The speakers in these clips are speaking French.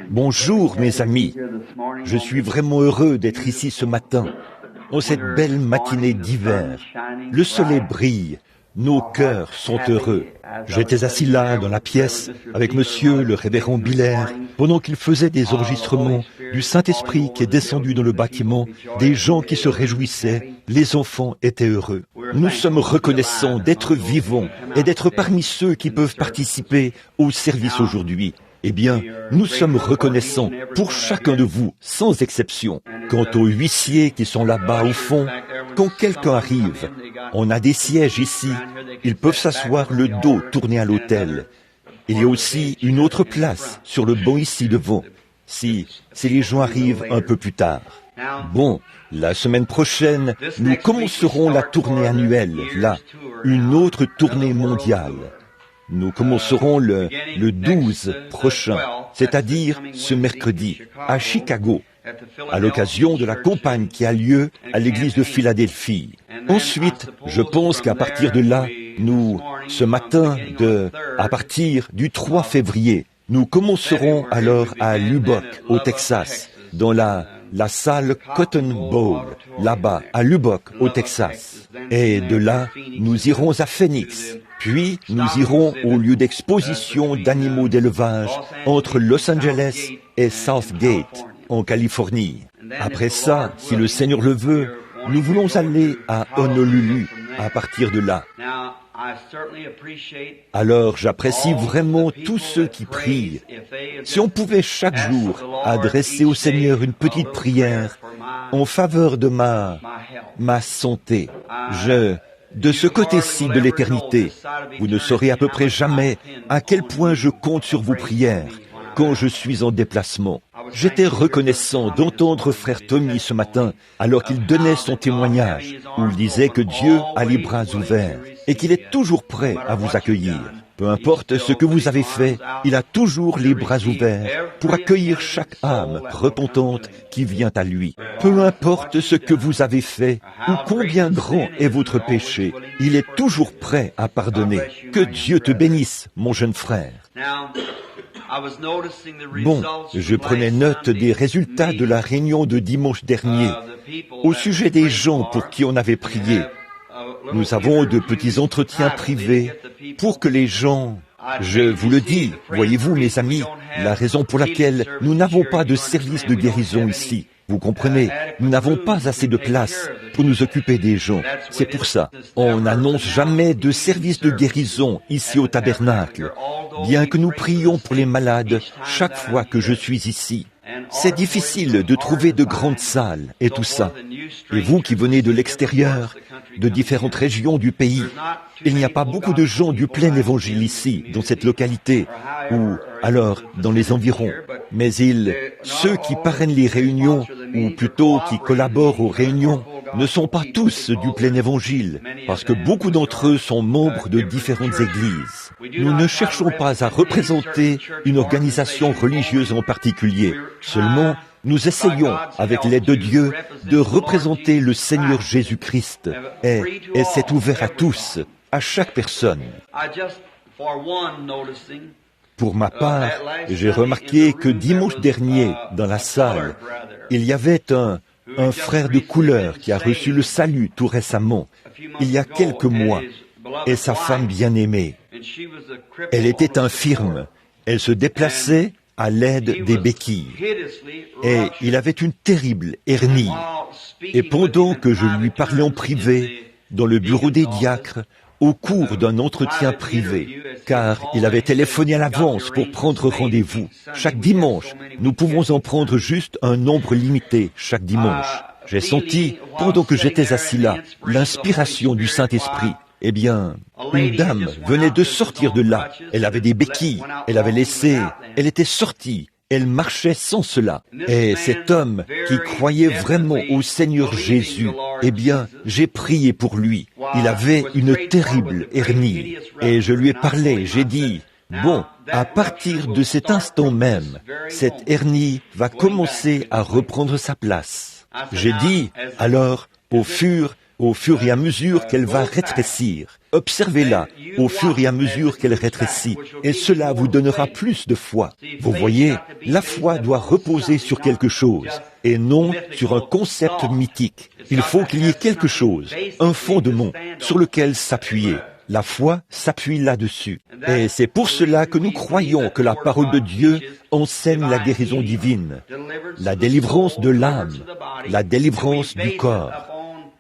Bonjour mes amis, je suis vraiment heureux d'être ici ce matin, en cette belle matinée d'hiver. Le soleil brille, nos cœurs sont heureux. J'étais assis là dans la pièce avec monsieur le révérend Biller pendant qu'il faisait des enregistrements du Saint-Esprit qui est descendu dans le bâtiment, des gens qui se réjouissaient, les enfants étaient heureux. Nous sommes reconnaissants d'être vivants et d'être parmi ceux qui peuvent participer au service aujourd'hui. Eh bien, nous sommes reconnaissants pour chacun de vous, sans exception. Quant aux huissiers qui sont là-bas au fond, quand quelqu'un arrive, on a des sièges ici, ils peuvent s'asseoir le dos tourné à l'autel. Il y a aussi une autre place sur le banc ici devant, si les gens arrivent un peu plus tard. Bon, la semaine prochaine, nous commencerons la tournée annuelle, là, une autre tournée mondiale. Nous commencerons le 12 prochain, c'est-à-dire ce mercredi, à Chicago, à l'occasion de la campagne qui a lieu à l'église de Philadelphie. Ensuite, je pense qu'à partir de là, ce matin, à partir du 3 février, nous commencerons alors à Lubbock, au Texas, dans la salle Cotton Bowl, là-bas, à Lubbock, au Texas. Et de là, nous irons à Phoenix. Puis, nous irons au lieu d'exposition d'animaux d'élevage entre Los Angeles et Southgate, en Californie. Après ça, si le Seigneur le veut, nous voulons aller à Honolulu à partir de là. Alors, j'apprécie vraiment tous ceux qui prient. Si on pouvait chaque jour adresser au Seigneur une petite prière en faveur de ma santé, de ce côté-ci de l'éternité, vous ne saurez à peu près jamais à quel point je compte sur vos prières quand je suis en déplacement. J'étais reconnaissant d'entendre frère Tommy ce matin alors qu'il donnait son témoignage où il disait que Dieu a les bras ouverts et qu'il est toujours prêt à vous accueillir. Peu importe ce que vous avez fait, il a toujours les bras ouverts pour accueillir chaque âme repentante qui vient à lui. Peu importe ce que vous avez fait ou combien grand est votre péché, il est toujours prêt à pardonner. Que Dieu te bénisse, mon jeune frère. Bon, je prenais note des résultats de la réunion de dimanche dernier au sujet des gens pour qui on avait prié. Nous avons de petits entretiens privés pour que les gens... Je vous le dis, voyez-vous mes amis, la raison pour laquelle nous n'avons pas de service de guérison ici, vous comprenez, nous n'avons pas assez de place pour nous occuper des gens. C'est pour ça, on n'annonce jamais de service de guérison ici au tabernacle, bien que nous prions pour les malades chaque fois que je suis ici. C'est difficile de trouver de grandes salles et tout ça. Et vous qui venez de l'extérieur, de différentes régions du pays, il n'y a pas beaucoup de gens du plein évangile ici, dans cette localité, ou alors dans les environs. Mais ceux qui parrainent les réunions, ou plutôt qui collaborent aux réunions, ne sont pas tous du plein évangile, parce que beaucoup d'entre eux sont membres de différentes églises. Nous ne cherchons pas à représenter une organisation religieuse en particulier, seulement nous essayons, avec l'aide de Dieu, de représenter le Seigneur Jésus-Christ. Et c'est ouvert à tous, à chaque personne. Pour ma part, j'ai remarqué que dimanche dernier, dans la salle, il y avait un frère de couleur qui a reçu le salut tout récemment, il y a quelques mois, et sa femme bien-aimée. Elle était infirme, elle se déplaçait à l'aide des béquilles. Et il avait une terrible hernie. Et pendant que je lui parlais en privé, dans le bureau des diacres, au cours d'un entretien privé, car il avait téléphoné à l'avance pour prendre rendez-vous. Chaque dimanche, nous pouvons en prendre juste un nombre limité chaque dimanche. J'ai senti, pendant que j'étais assis là, l'inspiration du Saint-Esprit. Eh bien, une dame venait de sortir de là. Elle avait des béquilles. Elle était sortie. Elle marchait sans cela. Et cet homme qui croyait vraiment au Seigneur Jésus, eh bien, j'ai prié pour lui. Il avait une terrible hernie. Et je lui ai parlé, j'ai dit, bon, à partir de cet instant même, cette hernie va commencer à reprendre sa place. J'ai dit, alors, au fur au fur et à mesure qu'elle va rétrécir. Observez-la au fur et à mesure qu'elle rétrécit, et cela vous donnera plus de foi. Vous voyez, la foi doit reposer sur quelque chose, et non sur un concept mythique. Il faut qu'il y ait quelque chose, un fondement, sur lequel s'appuyer. La foi s'appuie là-dessus. Et c'est pour cela que nous croyons que la parole de Dieu enseigne la guérison divine, la délivrance de l'âme, la délivrance du corps.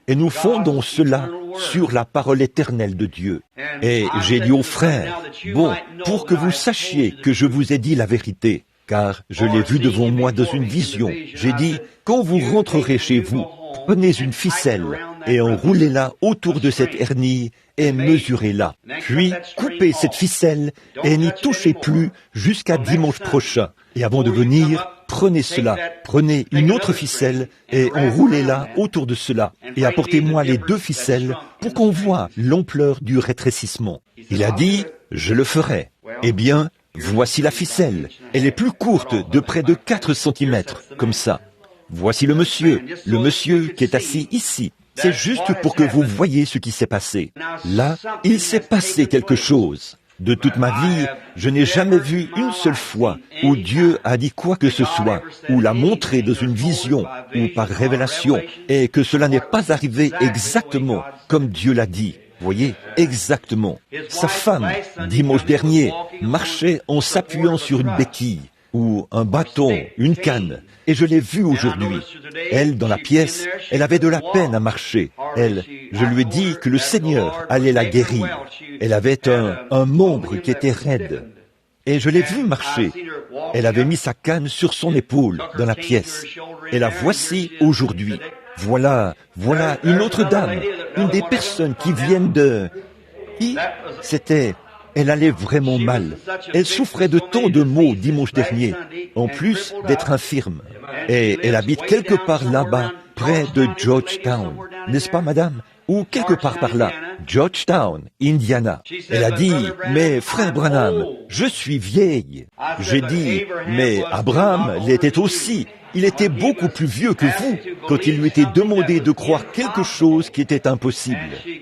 Et nous fondons cela sur la parole éternelle de Dieu. Et j'ai dit aux frères, bon, pour que vous sachiez que je vous ai dit la vérité, car je l'ai vu devant moi dans une vision, j'ai dit, quand vous rentrerez chez vous, prenez une ficelle et enroulez-la autour de cette hernie et mesurez-la. Puis, coupez cette ficelle et n'y touchez plus jusqu'à dimanche prochain. Et avant de venir, prenez cela, prenez une autre ficelle et enroulez-la autour de cela. Et apportez-moi les 2 ficelles pour qu'on voie l'ampleur du rétrécissement. Il a dit, je le ferai. Eh bien, voici la ficelle. Elle est plus courte de près de 4 cm, comme ça. Voici le monsieur qui est assis ici. C'est juste pour que vous voyez ce qui s'est passé. Là, il s'est passé quelque chose. De toute ma vie, je n'ai jamais vu une seule fois où Dieu a dit quoi que ce soit, ou l'a montré dans une vision, ou par révélation, et que cela n'est pas arrivé exactement comme Dieu l'a dit. Voyez, exactement. Sa femme, dimanche dernier, marchait en s'appuyant sur une béquille, ou un bâton, une canne, et je l'ai vue aujourd'hui. Elle, dans la pièce, elle avait de la peine à marcher. Je lui ai dit que le Seigneur allait la guérir. Elle avait un membre qui était raide. Et je l'ai vue marcher. Elle avait mis sa canne sur son épaule dans la pièce. Et la voici aujourd'hui. Voilà une autre dame, une des personnes qui viennent de... Qui c'était? Elle allait vraiment mal. Elle souffrait de tant de maux dimanche dernier, en plus d'être infirme. Et elle habite quelque part là-bas, près de Georgetown. N'est-ce pas, madame? Ou quelque part par là, Georgetown, Indiana. Elle a dit, mais frère Branham, je suis vieille. J'ai dit, mais Abraham l'était aussi. Il était beaucoup plus vieux que vous quand il lui était demandé de croire quelque chose qui était impossible.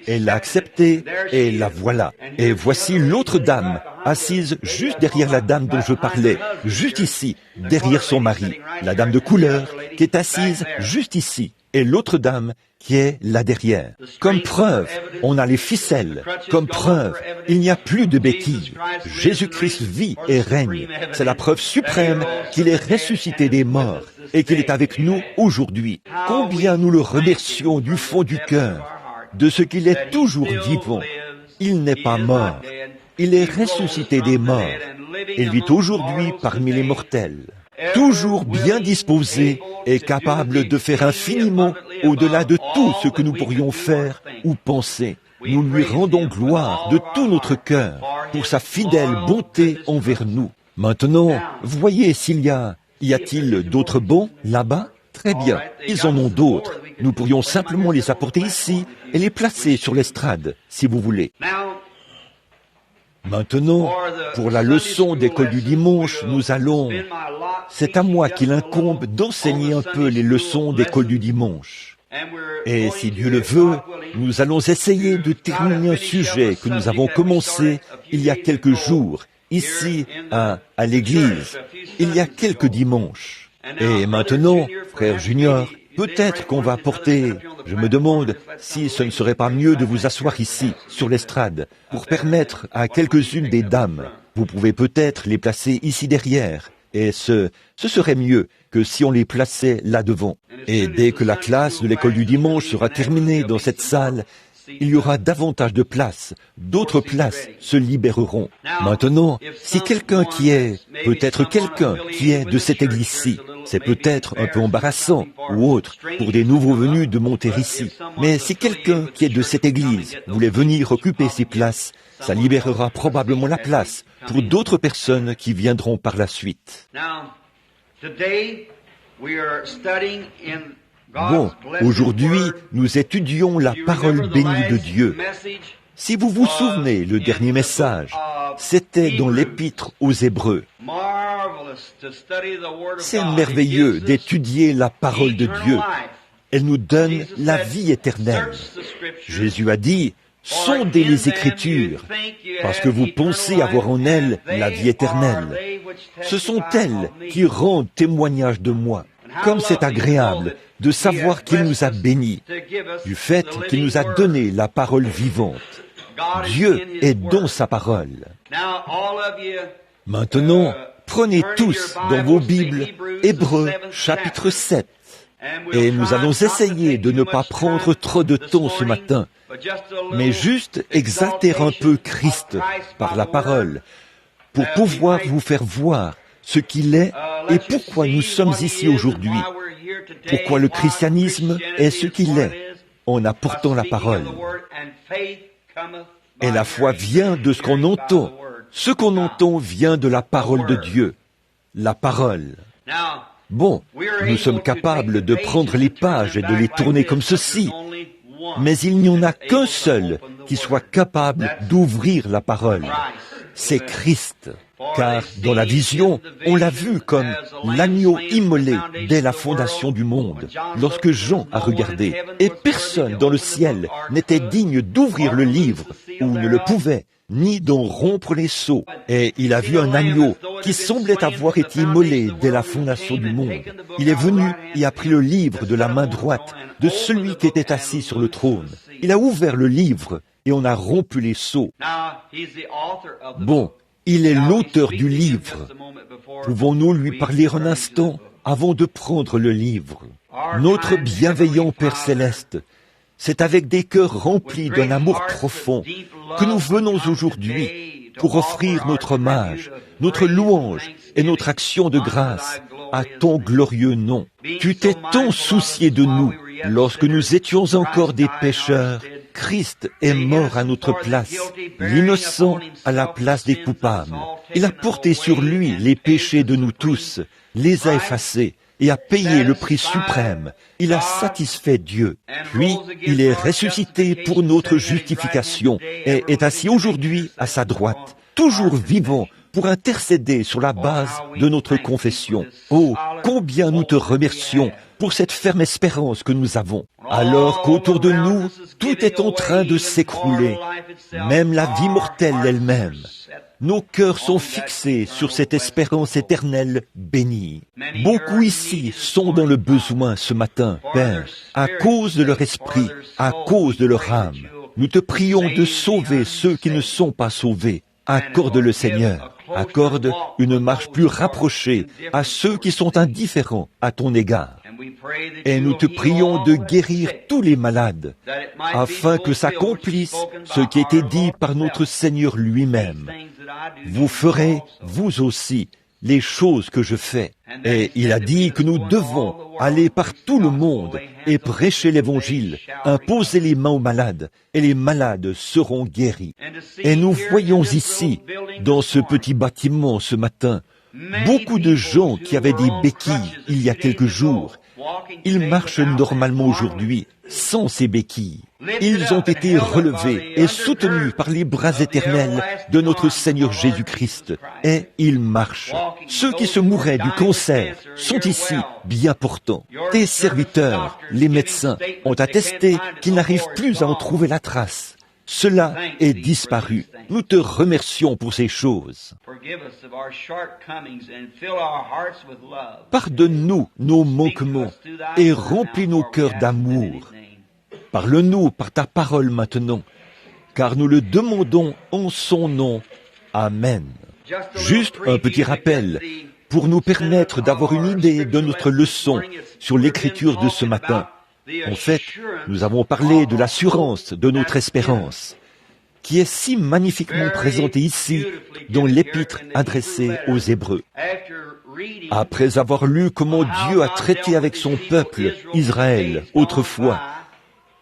Elle l'a accepté et la voilà. Et voici l'autre dame, assise juste derrière la dame dont je parlais, juste ici, derrière son mari. La dame de couleur qui est assise juste ici. Et l'autre dame qui est là derrière. Comme preuve, on a les ficelles. Comme preuve, il n'y a plus de béquilles. Jésus-Christ vit et règne. C'est la preuve suprême qu'il est ressuscité des morts et qu'il est avec nous aujourd'hui. Combien nous le remercions du fond du cœur de ce qu'il est toujours vivant. Il n'est pas mort. Il est ressuscité des morts et vit aujourd'hui parmi les mortels. Toujours bien disposé et capable de faire infiniment au-delà de tout ce que nous pourrions faire ou penser. Nous lui rendons gloire de tout notre cœur pour sa fidèle bonté envers nous. Maintenant, voyez s'il y a-t-il d'autres bons là-bas? Très bien, ils en ont d'autres. Nous pourrions simplement les apporter ici et les placer sur l'estrade, si vous voulez. Maintenant, pour la leçon d'école du dimanche, c'est à moi qu'il incombe d'enseigner un peu les leçons d'école du dimanche. Et si Dieu le veut, nous allons essayer de terminer un sujet que nous avons commencé il y a quelques jours, ici à l'église, il y a quelques dimanches. Et maintenant, frère Junior, peut-être qu'on va porter, je me demande si ce ne serait pas mieux de vous asseoir ici, sur l'estrade, pour permettre à quelques-unes des dames, vous pouvez peut-être les placer ici derrière, et ce serait mieux que si on les plaçait là devant. Et dès que la classe de l'école du dimanche sera terminée dans cette salle, il y aura davantage de places, d'autres places se libéreront. Maintenant, si quelqu'un qui est de cette église-ci, c'est peut-être un peu embarrassant ou autre pour des nouveaux venus de monter ici, mais si quelqu'un qui est de cette église voulait venir occuper ces places, ça libérera probablement la place pour d'autres personnes qui viendront par la suite. Bon, aujourd'hui, nous étudions la parole bénie de Dieu. Si vous vous souvenez, le dernier message, c'était dans l'épître aux Hébreux. C'est merveilleux d'étudier la parole de Dieu. Elle nous donne la vie éternelle. Jésus a dit, sondez les Écritures, parce que vous pensez avoir en elles la vie éternelle. Ce sont elles qui rendent témoignage de moi. Comme c'est agréable de savoir qu'il nous a bénis, du fait qu'il nous a donné la parole vivante. Dieu est dans sa parole. Maintenant, prenez tous dans vos Bibles Hébreux chapitre 7. Et nous allons essayer de ne pas prendre trop de temps ce matin, mais juste exalter un peu Christ par la parole, pour pouvoir vous faire voir ce qu'il est et pourquoi nous sommes ici aujourd'hui, pourquoi le christianisme est ce qu'il est, en apportant la parole. Et la foi vient de ce qu'on entend. Ce qu'on entend vient de la parole de Dieu, la parole. Bon, nous sommes capables de prendre les pages et de les tourner comme ceci, mais il n'y en a qu'un seul qui soit capable d'ouvrir la parole. C'est Christ. Car dans la vision, on l'a vu comme l'agneau immolé dès la fondation du monde, lorsque Jean a regardé, et personne dans le ciel n'était digne d'ouvrir le livre, ou ne le pouvait, ni d'en rompre les sceaux. Et il a vu un agneau qui semblait avoir été immolé dès la fondation du monde. Il est venu et a pris le livre de la main droite de celui qui était assis sur le trône. Il a ouvert le livre et on a rompu les sceaux. Bon, il est l'auteur du livre. Pouvons-nous lui parler un instant avant de prendre le livre? Notre bienveillant Père Céleste, c'est avec des cœurs remplis d'un amour profond que nous venons aujourd'hui pour offrir notre hommage, notre louange et notre action de grâce à ton glorieux nom. Tu t'es tant soucié de nous lorsque nous étions encore des pécheurs. Christ est mort à notre place, l'innocent à la place des coupables. Il a porté sur lui les péchés de nous tous, les a effacés et a payé le prix suprême. Il a satisfait Dieu. Puis, il est ressuscité pour notre justification et est assis aujourd'hui à sa droite, toujours vivant pour intercéder sur la base de notre confession. Oh, combien nous te remercions pour cette ferme espérance que nous avons. Alors qu'autour de nous, tout est en train de s'écrouler, même la vie mortelle elle-même. Nos cœurs sont fixés sur cette espérance éternelle bénie. Beaucoup ici sont dans le besoin ce matin, Père, à cause de leur esprit, à cause de leur âme. Nous te prions de sauver ceux qui ne sont pas sauvés. Accorde-le, Seigneur. Accorde une marche plus rapprochée à ceux qui sont indifférents à ton égard. Et nous te prions de guérir tous les malades, afin que s'accomplisse ce qui était dit par notre Seigneur lui-même. Vous ferez, vous aussi, les choses que je fais. Et il a dit que nous devons aller par tout le monde et prêcher l'Évangile, imposer les mains aux malades, et les malades seront guéris. Et nous voyons ici, dans ce petit bâtiment ce matin, beaucoup de gens qui avaient des béquilles il y a quelques jours. Ils marchent normalement aujourd'hui sans ces béquilles. Ils ont été relevés et soutenus par les bras éternels de notre Seigneur Jésus-Christ. Et ils marchent. Ceux qui se mouraient du cancer sont ici bien portants. Tes serviteurs, les médecins, ont attesté qu'ils n'arrivent plus à en trouver la trace. Cela est disparu. Nous te remercions pour ces choses. Pardonne-nous nos manquements et remplis nos cœurs d'amour. Parle-nous par ta parole maintenant, car nous le demandons en son nom. Amen. Juste un petit rappel pour nous permettre d'avoir une idée de notre leçon sur l'écriture de ce matin. En fait, nous avons parlé de l'assurance de notre espérance, qui est si magnifiquement présentée ici dans l'épître adressée aux Hébreux. Après avoir lu comment Dieu a traité avec son peuple, Israël, autrefois,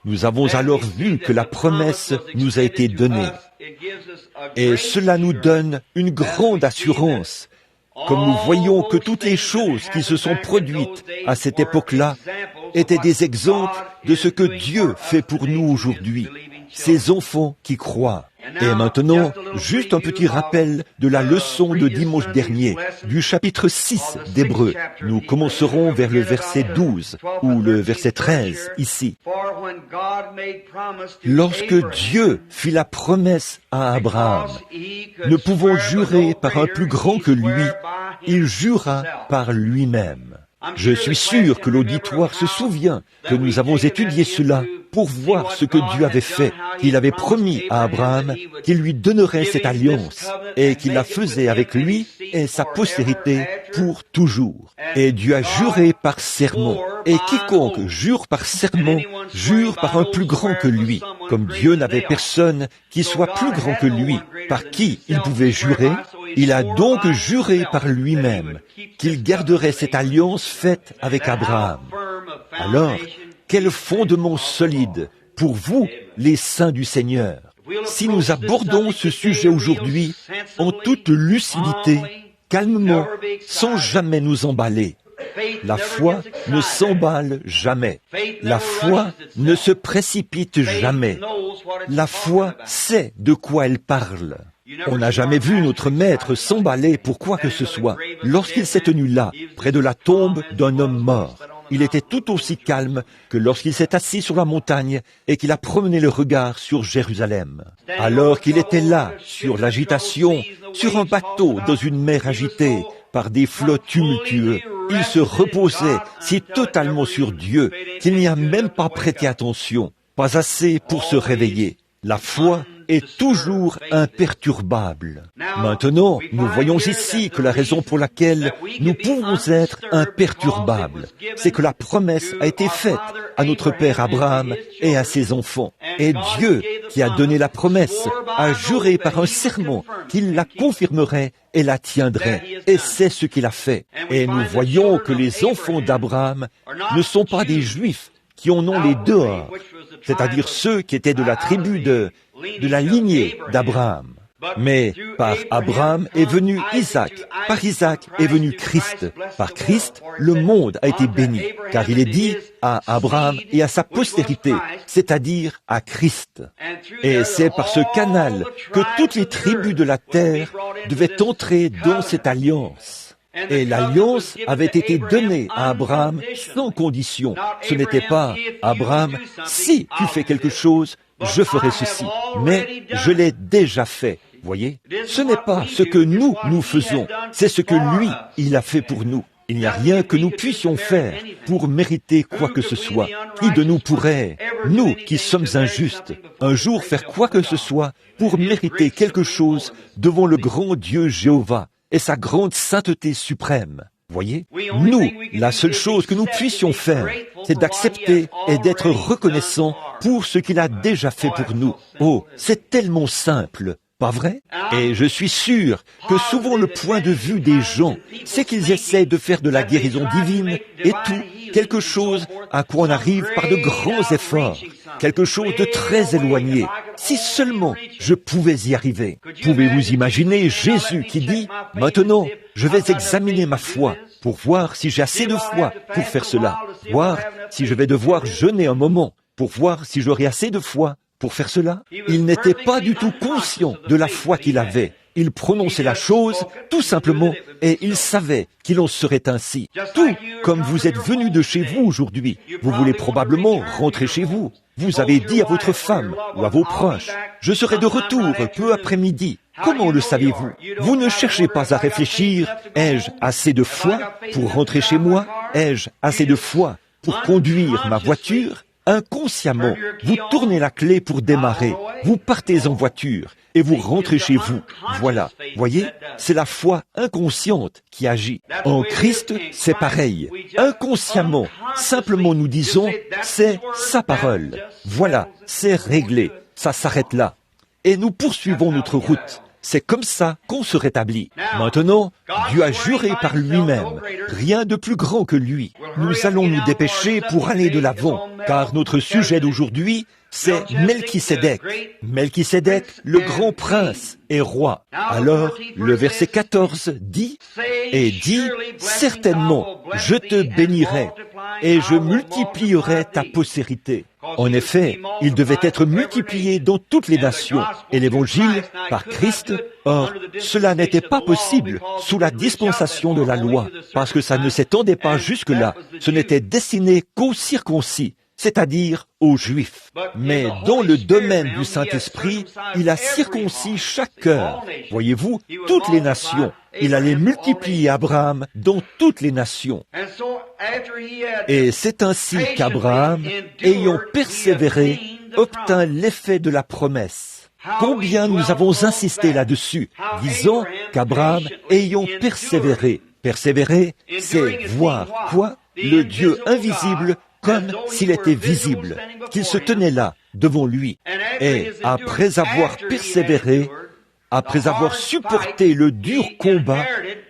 nous avons alors vu que la promesse nous a été donnée. Et cela nous donne une grande assurance, comme nous voyons que toutes les choses qui se sont produites à cette époque-là étaient des exemples de ce que Dieu fait pour nous aujourd'hui, ses enfants qui croient. Et maintenant, juste un petit rappel de la leçon de dimanche dernier, du chapitre 6 d'Hébreux. Nous commencerons vers le verset 12 ou le verset 13 ici. Lorsque Dieu fit la promesse à Abraham, ne pouvant jurer par un plus grand que lui, il jura par lui-même. Je suis sûr que l'auditoire se souvient que nous avons étudié cela pour voir ce que Dieu avait fait, qu'il avait promis à Abraham qu'il lui donnerait cette alliance et qu'il la faisait avec lui et sa postérité pour toujours. Et Dieu a juré par serment. Et quiconque jure par serment, jure par un plus grand que lui. Comme Dieu n'avait personne qui soit plus grand que lui, par qui il pouvait jurer, il a donc juré par lui-même qu'il garderait cette alliance faite avec Abraham. Alors, quel fondement solide pour vous, les saints du Seigneur. Si nous abordons ce sujet aujourd'hui en toute lucidité, calmement, sans jamais nous emballer. La foi ne s'emballe jamais. La foi ne se précipite jamais. La foi sait de quoi elle parle. On n'a jamais vu notre maître s'emballer pour quoi que ce soit. Lorsqu'il s'est tenu là, près de la tombe d'un homme mort, il était tout aussi calme que lorsqu'il s'est assis sur la montagne et qu'il a promené le regard sur Jérusalem. Alors qu'il était là, sur l'agitation, sur un bateau dans une mer agitée, par des flots tumultueux, il se reposait si totalement sur Dieu qu'il n'y a même pas prêté attention, pas assez pour se réveiller. La foi est toujours imperturbable. Maintenant, nous voyons ici que la raison pour laquelle nous pouvons être imperturbables, c'est que la promesse a été faite à notre père Abraham et à ses enfants. Et Dieu, qui a donné la promesse, a juré par un serment qu'il la confirmerait et la tiendrait. Et c'est ce qu'il a fait. Et nous voyons que les enfants d'Abraham ne sont pas des Juifs qui en ont les dehors, c'est-à-dire ceux qui étaient de la tribu de la lignée d'Abraham. Mais par Abraham est venu Isaac, par Isaac est venu Christ. Par Christ, le monde a été béni, car il est dit à Abraham et à sa postérité, c'est-à-dire à Christ. Et c'est par ce canal que toutes les tribus de la terre devaient entrer dans cette alliance. Et l'alliance avait été donnée à Abraham sans condition. Ce n'était pas « Abraham, si tu fais quelque chose, je ferai ceci. » Mais je l'ai déjà fait. Voyez, ce n'est pas ce que nous faisons, c'est ce que lui, il a fait pour nous. Il n'y a rien que nous puissions faire pour mériter quoi que ce soit. Qui de nous pourrait, nous qui sommes injustes, un jour faire quoi que ce soit pour mériter quelque chose devant le grand Dieu Jéhovah et sa grande sainteté suprême? Voyez, nous, la seule chose que nous puissions faire, c'est d'accepter et d'être reconnaissants pour ce qu'il a déjà fait pour nous. Oh, c'est tellement simple, pas vrai? Et je suis sûr que souvent le point de vue des gens, c'est qu'ils essaient de faire de la guérison divine et tout, quelque chose à quoi on arrive par de grands efforts, quelque chose de très éloigné. Si seulement je pouvais y arriver. Pouvez-vous imaginer Jésus qui dit « Maintenant, je vais examiner ma foi pour voir si j'ai assez de foi pour faire cela, voir si je vais devoir jeûner un moment, pour voir si j'aurai assez de foi pour faire cela. » Il n'était pas du tout conscient de la foi qu'il avait. Il prononçait la chose, tout simplement, et il savait qu'il en serait ainsi. Tout comme vous êtes venu de chez vous aujourd'hui. Vous voulez probablement rentrer chez vous. Vous avez dit à votre femme ou à vos proches, « Je serai de retour peu après-midi. » Comment le savez-vous? Vous ne cherchez pas à réfléchir, « Ai-je assez de foi pour rentrer chez moi? Ai-je assez de foi pour conduire ma voiture ?» Inconsciemment, vous tournez la clé pour démarrer, vous partez en voiture et vous rentrez chez vous. Voilà, voyez, c'est la foi inconsciente qui agit. En Christ, c'est pareil. Inconsciemment, simplement nous disons, c'est sa parole. Voilà, c'est réglé, ça s'arrête là. Et nous poursuivons notre route. C'est comme ça qu'on se rétablit. Maintenant, Dieu a juré par lui-même, rien de plus grand que lui. Nous allons nous dépêcher pour aller de l'avant, car notre sujet d'aujourd'hui c'est Melchisédek. Melchisédek, le grand prince et roi. Alors, le verset 14 dit, et dit, certainement, je te bénirai et je multiplierai ta postérité. En effet, il devait être multiplié dans toutes les nations, et l'évangile par Christ. Or, cela n'était pas possible sous la dispensation de la loi, parce que ça ne s'étendait pas jusque-là. Ce n'était destiné qu'aux circoncis, c'est-à-dire aux Juifs. Mais dans le domaine du Saint-Esprit, il a circoncis chaque cœur. Voyez-vous, toutes les nations. Il allait multiplier Abraham dans toutes les nations. Et c'est ainsi qu'Abraham, ayant persévéré, obtint l'effet de la promesse. Combien nous avons insisté là-dessus, disant qu'Abraham, ayant persévéré, c'est voir quoi? Le Dieu invisible comme s'il était visible, qu'il se tenait là, devant lui. Et après avoir persévéré, après avoir supporté le dur combat,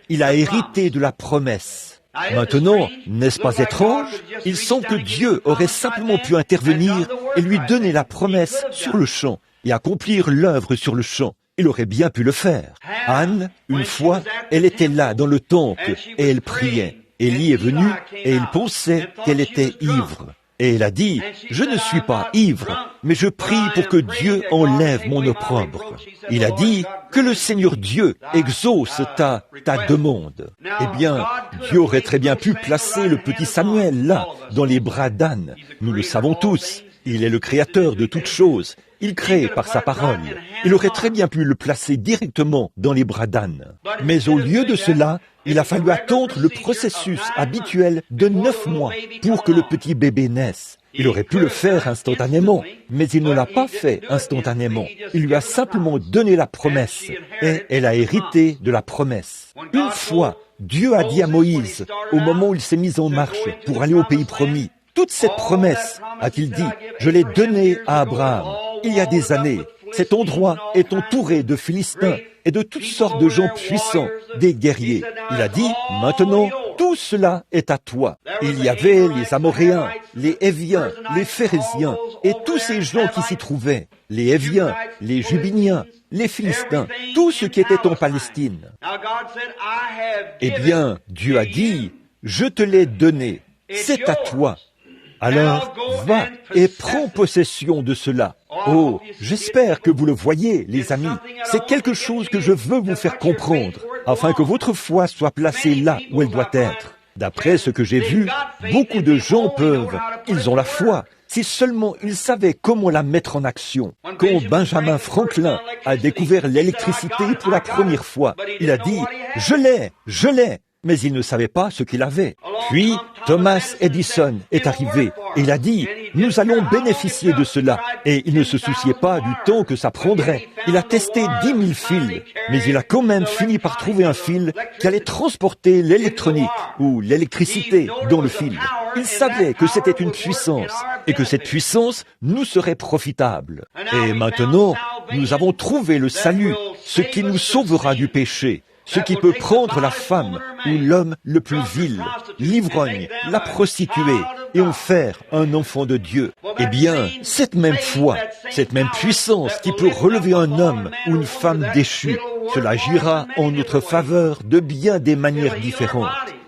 il a hérité de la promesse. Maintenant, n'est-ce pas étrange? Il semble que Dieu aurait simplement pu intervenir et lui donner la promesse sur le champ et accomplir l'œuvre sur le champ. Il aurait bien pu le faire. Anne, une fois, elle était là dans le temple et elle priait. Élie est venu et il pensait qu'elle était ivre. Et elle a dit, « Je ne suis pas ivre, mais je prie pour que Dieu enlève mon opprobre. » Il a dit, « Que le Seigneur Dieu exauce ta demande. » Eh bien, Dieu aurait très bien pu placer le petit Samuel là, dans les bras d'Anne. Nous le savons tous. Il est le créateur de toutes choses. Il crée par sa parole. Il aurait très bien pu le placer directement dans les bras d'Anne. Mais au lieu de cela, il a fallu attendre le processus habituel de 9 mois pour que le petit bébé naisse. Il aurait pu le faire instantanément, mais il ne l'a pas fait instantanément. Il lui a simplement donné la promesse, et elle a hérité de la promesse. Une fois, Dieu a dit à Moïse, au moment où il s'est mis en marche pour aller au pays promis, toute cette promesse, a-t-il dit, je l'ai donnée à Abraham. Il y a des années, cet endroit est entouré de Philistins et de toutes sortes de gens puissants, des guerriers. Il a dit, maintenant, tout cela est à toi. Il y avait les Amoréens, les Héviens, les Phéréziens et tous ces gens qui s'y trouvaient. Les Héviens, les Jubiniens, les Philistins, tout ce qui était en Palestine. Eh bien, Dieu a dit, je te l'ai donné, c'est à toi. Alors, va et prends possession de cela. Oh, j'espère que vous le voyez, les amis. C'est quelque chose que je veux vous faire comprendre, afin que votre foi soit placée là où elle doit être. D'après ce que j'ai vu, beaucoup de gens ils ont la foi, si seulement ils savaient comment la mettre en action. Quand Benjamin Franklin a découvert l'électricité pour la première fois, il a dit « Je l'ai !» Mais il ne savait pas ce qu'il avait. Puis, Thomas Edison est arrivé et il a dit « Nous allons bénéficier de cela ». Et il ne se souciait pas du temps que ça prendrait. Il a testé 10 000 fils, mais il a quand même fini par trouver un fil qui allait transporter l'électronique ou l'électricité dans le fil. Il savait que c'était une puissance et que cette puissance nous serait profitable. Et maintenant, nous avons trouvé le salut, ce qui nous sauvera du péché. Ce qui peut prendre la femme ou l'homme le plus vil, l'ivrogne, la prostituée, et en faire un enfant de Dieu. Eh bien, cette même foi, cette même puissance qui peut relever un homme ou une femme déchue, cela agira en notre faveur de bien des manières différentes.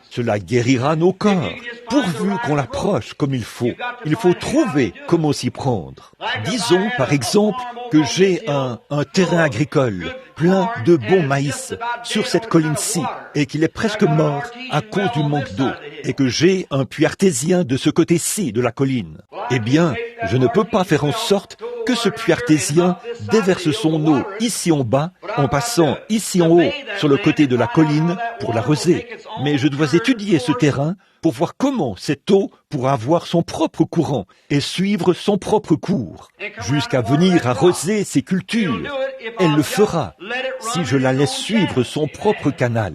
Cela guérira nos corps, pourvu qu'on l'approche comme il faut. Il faut trouver comment s'y prendre. Disons, par exemple, que j'ai un terrain agricole plein de bon maïs sur cette colline-ci et qu'il est presque mort à cause du manque d'eau et que j'ai un puits artésien de ce côté-ci de la colline. Eh bien, je ne peux pas faire en sorte que ce puits artésien déverse son eau ici en bas en passant ici en haut sur le côté de la colline pour l'arroser. Mais je dois étudier ce terrain pour voir comment cette eau pourra avoir son propre courant et suivre son propre cours, jusqu'à venir arroser ses cultures. Elle le fera si je la laisse suivre son propre canal.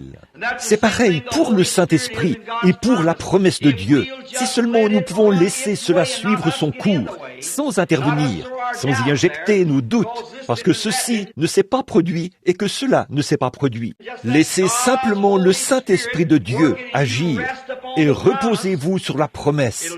C'est pareil pour le Saint-Esprit et pour la promesse de Dieu. Si seulement nous pouvons laisser cela suivre son cours, sans intervenir, sans y injecter nos doutes, parce que ceci ne s'est pas produit et que cela ne s'est pas produit. Laissez simplement le Saint-Esprit de Dieu agir. et reposez-vous sur la promesse.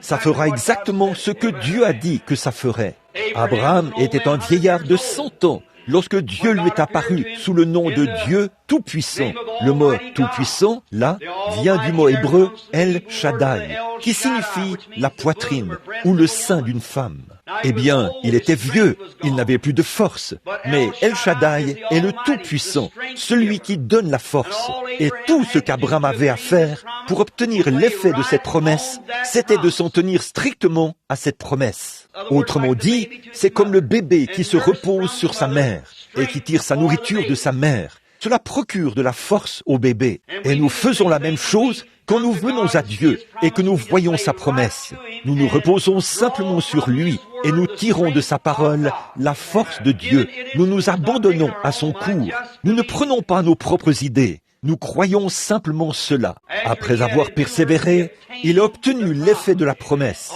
Ça fera exactement ce que Dieu a dit que ça ferait. Abraham était un vieillard de 100 ans lorsque Dieu lui est apparu sous le nom de Dieu Tout-Puissant. Le mot Tout-Puissant, là, vient du mot hébreu El Shaddai, qui signifie la poitrine ou le sein d'une femme. Eh bien, il était vieux, il n'avait plus de force, mais El Shaddai est le Tout-Puissant, celui qui donne la force. Et tout ce qu'Abraham avait à faire pour obtenir l'effet de cette promesse, c'était de s'en tenir strictement à cette promesse. Autrement dit, c'est comme le bébé qui se repose sur sa mère et qui tire sa nourriture de sa mère. Cela procure de la force au bébé. Et nous faisons la même chose quand nous venons à Dieu et que nous voyons sa promesse. Nous nous reposons simplement sur lui et nous tirons de sa parole la force de Dieu. Nous nous abandonnons à son cours. Nous ne prenons pas nos propres idées. Nous croyons simplement cela. Après avoir persévéré, il a obtenu l'effet de la promesse.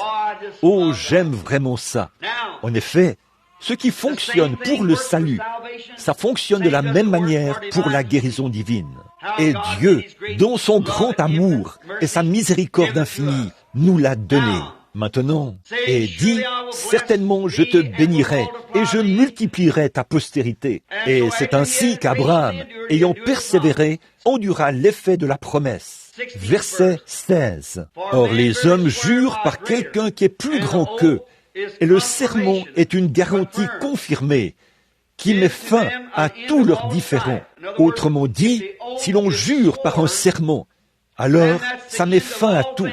Oh, j'aime vraiment ça. En effet, ce qui fonctionne pour le salut, ça fonctionne de la même manière pour la guérison divine. Et Dieu, dans son grand amour et sa miséricorde infinie, nous l'a donné. Maintenant, et dit, certainement je te bénirai et je multiplierai ta postérité. Et c'est ainsi qu'Abraham, ayant persévéré, endura l'effet de la promesse. Verset 16. Or les hommes jurent par quelqu'un qui est plus grand qu'eux, et le serment est une garantie confirmée qui met fin à tous leurs différends. Autrement dit, si l'on jure par un serment, alors ça met fin à tout.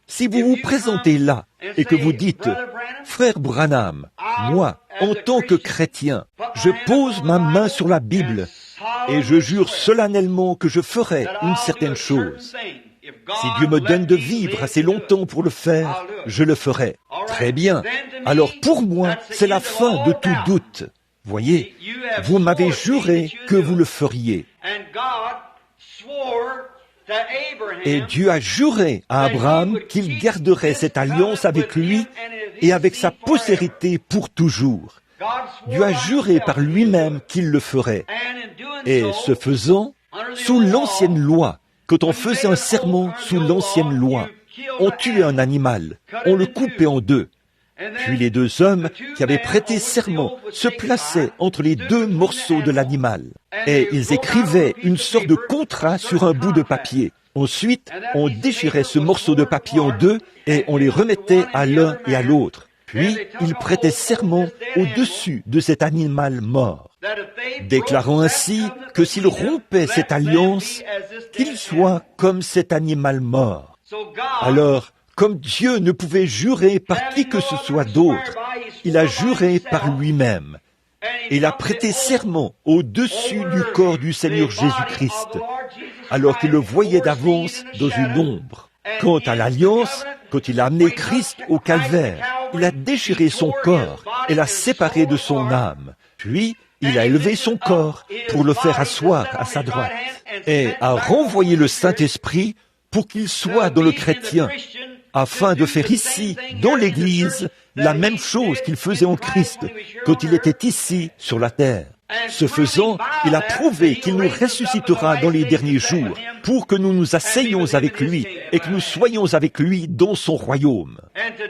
Si vous vous présentez là et que vous dites « Frère Branham, moi, en tant que chrétien, je pose ma main sur la Bible et je jure solennellement que je ferai une certaine chose. Si Dieu me donne de vivre assez longtemps pour le faire, je le ferai. » Très bien. Alors pour moi, c'est la fin de tout doute. Voyez, vous m'avez juré que vous le feriez. Et Dieu a juré à Abraham qu'il garderait cette alliance avec lui et avec sa postérité pour toujours. Dieu a juré par lui-même qu'il le ferait. Et ce faisant, sous l'ancienne loi, quand on faisait un serment sous l'ancienne loi, on tuait un animal, on le coupait en deux. Puis les deux hommes qui avaient prêté serment se plaçaient entre les deux morceaux de l'animal. Et ils écrivaient une sorte de contrat sur un bout de papier. Ensuite, on déchirait ce morceau de papier en deux et on les remettait à l'un et à l'autre. Puis, ils prêtaient serment au-dessus de cet animal mort, déclarant ainsi que s'ils rompaient cette alliance, qu'il soit comme cet animal mort. Alors, comme Dieu ne pouvait jurer par qui que ce soit d'autre, il a juré par lui-même. Et il a prêté serment au-dessus du corps du Seigneur Jésus-Christ, alors qu'il le voyait d'avance dans une ombre. Quant à l'alliance, quand il a amené Christ au calvaire, il a déchiré son corps et l'a séparé de son âme. Puis, il a élevé son corps pour le faire asseoir à sa droite et a renvoyé le Saint-Esprit pour qu'il soit dans le chrétien, afin de faire ici, dans l'Église, la même chose qu'il faisait en Christ quand il était ici sur la terre. Ce faisant, il a prouvé qu'il nous ressuscitera dans les derniers jours pour que nous nous asseyions avec lui et que nous soyons avec lui dans son royaume.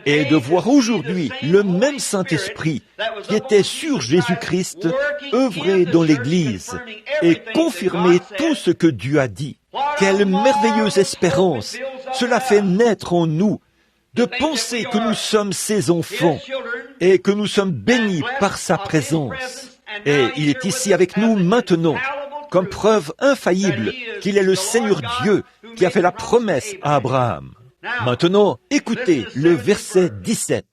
Et de voir aujourd'hui le même Saint-Esprit qui était sur Jésus-Christ œuvrer dans l'Église et confirmer tout ce que Dieu a dit. Quelle merveilleuse espérance cela fait naître en nous de penser que nous sommes ses enfants et que nous sommes bénis par sa présence. Et il est ici avec nous maintenant, comme preuve infaillible qu'il est le Seigneur Dieu qui a fait la promesse à Abraham. Maintenant, écoutez le verset 17.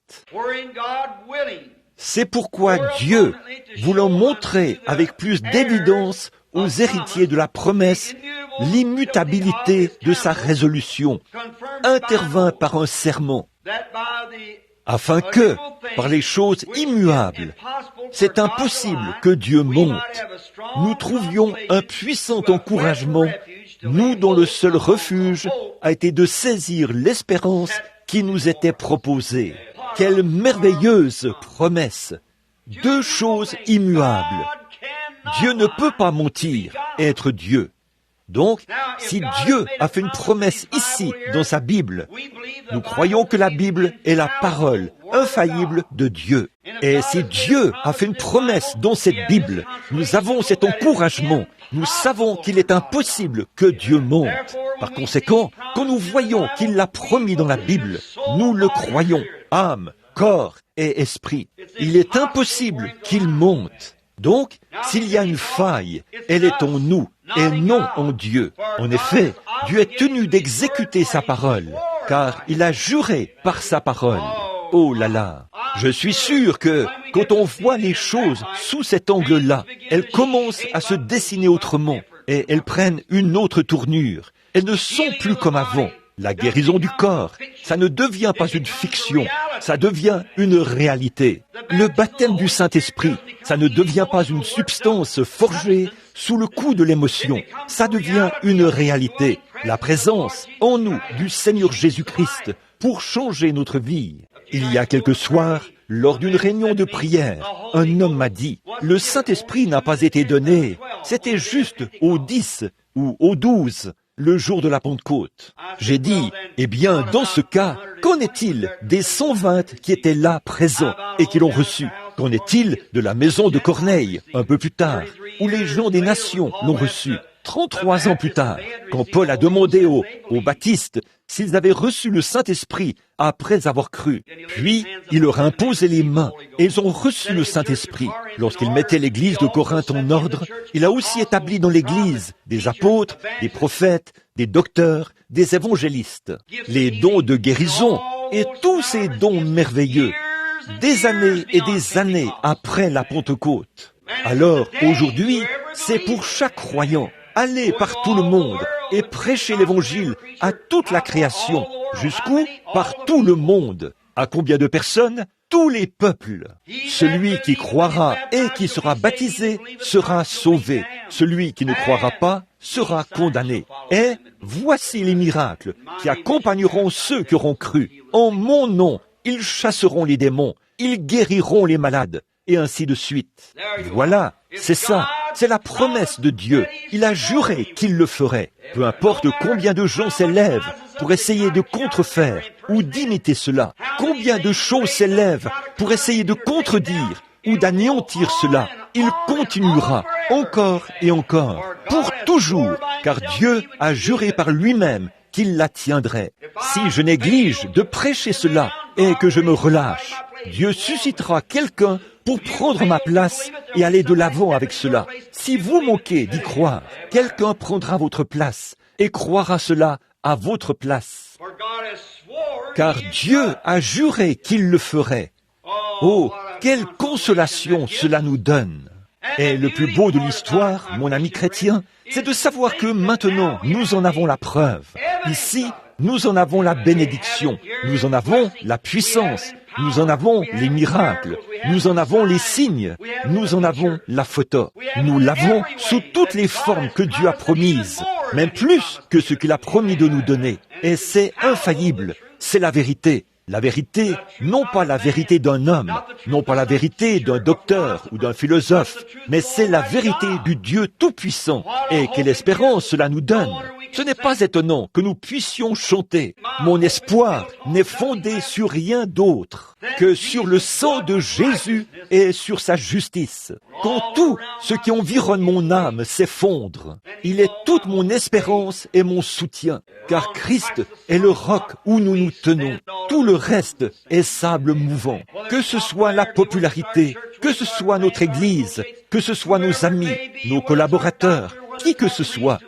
C'est pourquoi Dieu, voulant montrer avec plus d'évidence aux héritiers de la promesse l'immutabilité de sa résolution, intervint par un serment, afin que, par les choses immuables, c'est impossible que Dieu monte, nous trouvions un puissant encouragement, nous dont le seul refuge a été de saisir l'espérance qui nous était proposée. Quelle merveilleuse promesse! Deux choses immuables. Dieu ne peut pas mentir et être Dieu. Donc, si Dieu a fait une promesse ici, dans sa Bible, nous croyons que la Bible est la parole infaillible de Dieu. Et si Dieu a fait une promesse dans cette Bible, nous avons cet encouragement. Nous savons qu'il est impossible que Dieu monte. Par conséquent, quand nous voyons qu'il l'a promis dans la Bible, nous le croyons, âme, corps et esprit. Il est impossible qu'il monte. Donc, s'il y a une faille, elle est en nous et non en Dieu. En effet, Dieu est tenu d'exécuter sa parole, car il a juré par sa parole. Oh là là, je suis sûr que quand on voit les choses sous cet angle-là, elles commencent à se dessiner autrement et elles prennent une autre tournure. Elles ne sont plus comme avant. La guérison du corps, ça ne devient pas une fiction, ça devient une réalité. Le baptême du Saint-Esprit, ça ne devient pas une substance forgée sous le coup de l'émotion, ça devient une réalité. La présence en nous du Seigneur Jésus-Christ pour changer notre vie. Il y a quelques soirs, lors d'une réunion de prière, un homme m'a dit, le Saint-Esprit n'a pas été donné, c'était juste aux 10 ou aux 12. Le jour de la Pentecôte. J'ai dit, eh bien, dans ce cas, qu'en est-il des 120 qui étaient là, présents, et qui l'ont reçu? Qu'en est-il de la maison de Corneille, un peu plus tard, où les gens des nations l'ont reçu? 33 ans plus tard, quand Paul a demandé aux baptistes s'ils avaient reçu le Saint-Esprit après avoir cru. Puis, il leur a imposé les mains et ils ont reçu le Saint-Esprit. Lorsqu'il mettait l'église de Corinthe en ordre, il a aussi établi dans l'église des apôtres, des prophètes, des docteurs, des évangélistes, les dons de guérison et tous ces dons merveilleux, des années et des années après la Pentecôte. Alors, aujourd'hui, c'est pour chaque croyant. Allez par tout le monde et prêchez l'évangile à toute la création. Jusqu'où? Par tout le monde. À combien de personnes? Tous les peuples. Celui qui croira et qui sera baptisé sera sauvé. Celui qui ne croira pas sera condamné. Et voici les miracles qui accompagneront ceux qui auront cru. En mon nom, ils chasseront les démons, ils guériront les malades, et ainsi de suite. Voilà, c'est ça. C'est la promesse de Dieu. Il a juré qu'il le ferait. Peu importe combien de gens s'élèvent pour essayer de contrefaire ou d'imiter cela. Combien de choses s'élèvent pour essayer de contredire ou d'anéantir cela. Il continuera encore et encore, pour toujours, car Dieu a juré par lui-même qu'il la tiendrait. Si je néglige de prêcher cela et que je me relâche, Dieu suscitera quelqu'un pour prendre ma place et aller de l'avant avec cela. Si vous manquez d'y croire, quelqu'un prendra votre place et croira cela à votre place. Car Dieu a juré qu'il le ferait. Oh, quelle consolation cela nous donne! Et le plus beau de l'histoire, mon ami chrétien, c'est de savoir que maintenant, nous en avons la preuve. Ici, nous en avons la bénédiction, nous en avons la puissance, nous en avons les miracles, nous en avons les signes, nous en avons la photo. Nous l'avons sous toutes les formes que Dieu a promises, même plus que ce qu'il a promis de nous donner. Et c'est infaillible, c'est la vérité. La vérité, non pas la vérité d'un homme, non pas la vérité d'un docteur ou d'un philosophe, mais c'est la vérité du Dieu Tout-Puissant. Et quelle espérance cela nous donne! Ce n'est pas étonnant que nous puissions chanter « Mon espoir n'est fondé sur rien d'autre que sur le sang de Jésus et sur sa justice. Quand tout ce qui environne mon âme s'effondre, il est toute mon espérance et mon soutien, car Christ est le roc où nous nous tenons. Tout le reste est sable mouvant. Que ce soit la popularité, que ce soit notre Église, que ce soit nos amis, nos collaborateurs, qui que ce soit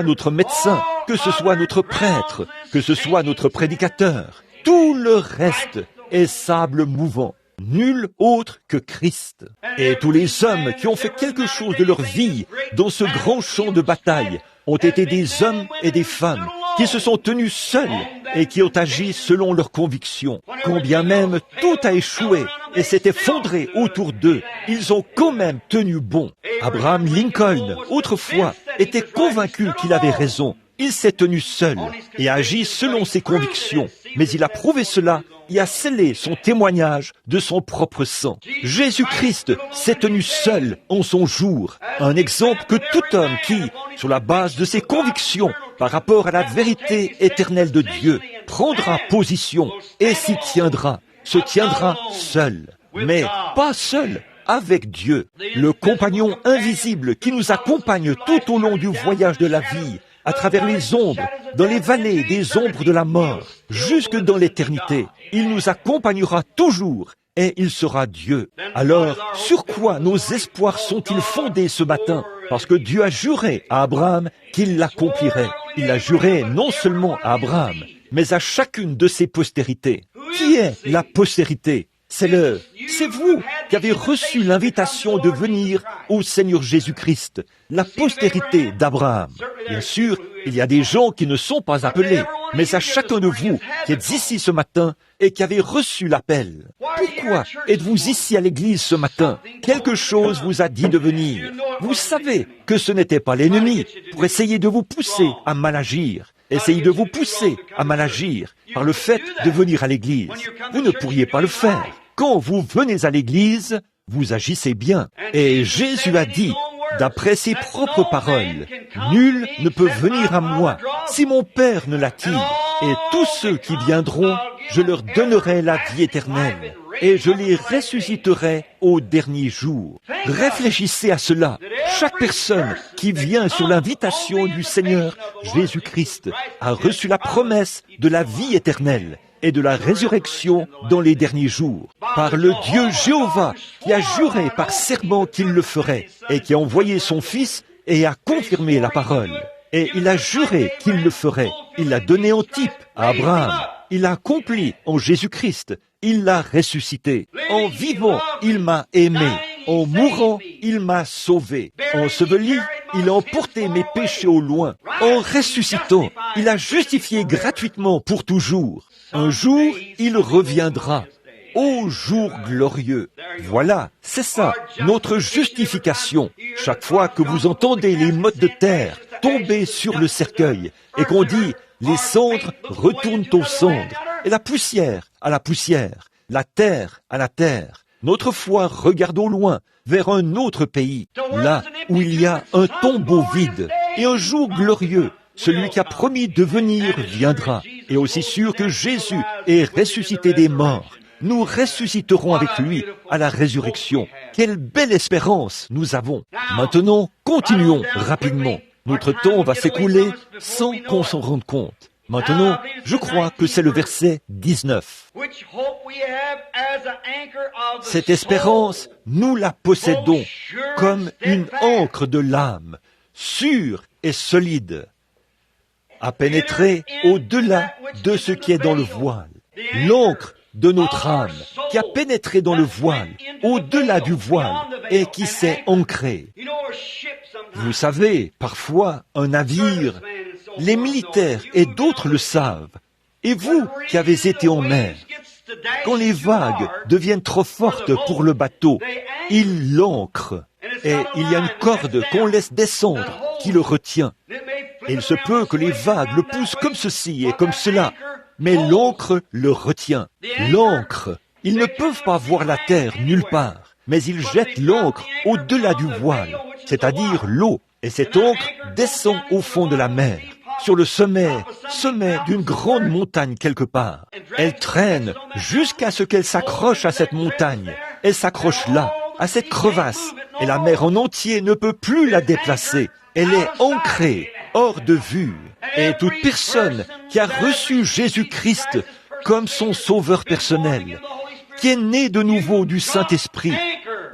notre médecin, que ce soit notre prêtre, que ce soit notre prédicateur, tout le reste est sable mouvant. Nul autre que Christ. Et tous les hommes qui ont fait quelque chose de leur vie dans ce grand champ de bataille ont été des hommes et des femmes qui se sont tenus seuls et qui ont agi selon leurs convictions. Quand bien même tout a échoué et s'est effondré autour d'eux, ils ont quand même tenu bon. Abraham Lincoln, autrefois, était convaincu qu'il avait raison. Il s'est tenu seul et a agi selon ses convictions, mais il a prouvé cela et a scellé son témoignage de son propre sang. Jésus-Christ s'est tenu seul en son jour, un exemple que tout homme qui, sur la base de ses convictions par rapport à la vérité éternelle de Dieu, prendra position et s'y tiendra, se tiendra seul, mais pas seul, avec Dieu, le compagnon invisible qui nous accompagne tout au long du voyage de la vie, à travers les ombres, dans les vallées des ombres de la mort, jusque dans l'éternité. Il nous accompagnera toujours et il sera Dieu. Alors, sur quoi nos espoirs sont-ils fondés ce matin? Parce que Dieu a juré à Abraham qu'il l'accomplirait. Il a juré non seulement à Abraham, mais à chacune de ses postérités. Qui est la postérité? C'est vous qui avez reçu l'invitation de venir au Seigneur Jésus-Christ, la postérité d'Abraham. Bien sûr, il y a des gens qui ne sont pas appelés, mais à chacun de vous qui êtes ici ce matin et qui avez reçu l'appel. Pourquoi êtes-vous ici à l'église ce matin? Quelque chose vous a dit de venir. Vous savez que ce n'était pas l'ennemi pour essayer de vous pousser à mal agir. Essayez de vous pousser à mal agir par le fait de venir à l'église. Vous ne pourriez pas le faire. Quand vous venez à l'église, vous agissez bien. Et Jésus a dit, d'après ses propres paroles, « Nul ne peut venir à moi si mon Père ne l'attire. Et tous ceux qui viendront, je leur donnerai la vie éternelle. Et je les ressusciterai au dernier jour. » Réfléchissez à cela. Chaque personne qui vient sur l'invitation du Seigneur Jésus-Christ a reçu la promesse de la vie éternelle et de la résurrection dans les derniers jours, par le Dieu Jéhovah qui a juré par serment qu'il le ferait et qui a envoyé son Fils et a confirmé la parole. Et il a juré qu'il le ferait. Il l'a donné en type à Abraham. Il l'a accompli en Jésus-Christ. Il l'a ressuscité. En vivant, il m'a aimé. En mourant, il m'a sauvé. Enseveli, il a emporté mes péchés au loin. En ressuscitant, il a justifié gratuitement pour toujours. Un jour, il reviendra. Ô jour glorieux! Voilà, c'est ça, notre justification. Chaque fois que vous entendez les mottes de terre tomber sur le cercueil et qu'on dit « les cendres retournent aux cendres » et la poussière à la poussière, la terre à la terre, notre foi regarde au loin vers un autre pays, là où il y a un tombeau vide et un jour glorieux. Celui qui a promis de venir viendra. Et aussi sûr que Jésus est ressuscité des morts, nous ressusciterons avec lui à la résurrection. Quelle belle espérance nous avons. Maintenant, continuons rapidement. Notre temps va s'écouler sans qu'on s'en rende compte. Maintenant, je crois que c'est le verset 19. Cette espérance, nous la possédons comme une ancre de l'âme, sûre et solide, à pénétrer au-delà de ce qui est dans le voile. L'ancre de notre âme qui a pénétré dans le voile, au-delà du voile, et qui s'est ancrée. Vous savez, parfois, un navire, les militaires et d'autres le savent, et vous qui avez été en mer, quand les vagues deviennent trop fortes pour le bateau, il l'ancre, et il y a une corde qu'on laisse descendre qui le retient. Et il se peut que les vagues le poussent comme ceci et comme cela, mais l'ancre le retient. L'ancre, ils ne peuvent pas voir la terre nulle part, mais ils jettent l'ancre au-delà du voile, c'est-à-dire l'eau, et cette ancre descend au fond de la mer, sur le sommet d'une grande montagne quelque part. Elle traîne jusqu'à ce qu'elle s'accroche à cette montagne. Elle s'accroche là, à cette crevasse, et la mer en entier ne peut plus la déplacer. Elle est ancrée, hors de vue. Et toute personne qui a reçu Jésus-Christ comme son sauveur personnel, qui est né de nouveau du Saint-Esprit,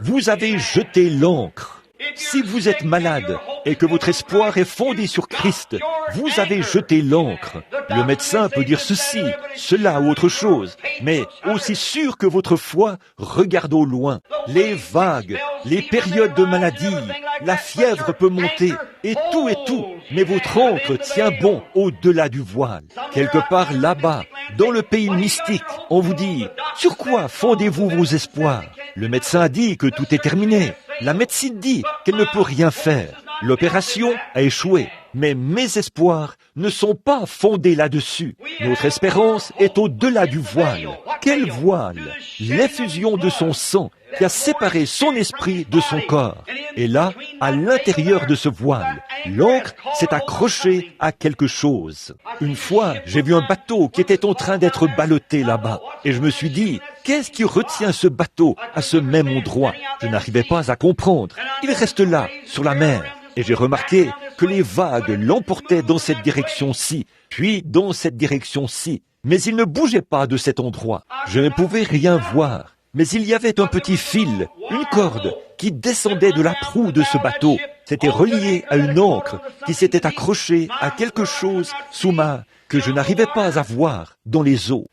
vous avez jeté l'ancre. Si vous êtes malade et que votre espoir est fondé sur Christ, vous avez jeté l'ancre. Le médecin peut dire ceci, cela ou autre chose, mais aussi sûr que votre foi regarde au loin. Les vagues, les périodes de maladie, la fièvre peut monter, et tout, mais votre ancre tient bon au-delà du voile. Quelque part là-bas, dans le pays mystique, on vous dit, sur quoi fondez-vous vos espoirs? Le médecin a dit que tout est terminé. La médecine dit qu'elle ne peut rien faire. L'opération a échoué, mais mes espoirs ne sont pas fondées là-dessus. Notre espérance est au-delà du voile. Quel voile? L'effusion de son sang qui a séparé son esprit de son corps. Et là, à l'intérieur de ce voile, l'encre s'est accrochée à quelque chose. Une fois, j'ai vu un bateau qui était en train d'être ballotté là-bas. Et je me suis dit, qu'est-ce qui retient ce bateau à ce même endroit? Je n'arrivais pas à comprendre. Il reste là, sur la mer. Et j'ai remarqué que les vagues l'emportaient dans cette direction-ci, puis dans cette direction-ci. Mais il ne bougeait pas de cet endroit. Je ne pouvais rien voir. Mais il y avait un petit fil, une corde, qui descendait de la proue de ce bateau. C'était relié à une ancre qui s'était accrochée à quelque chose sous ma... que je n'arrivais pas à voir dans les eaux.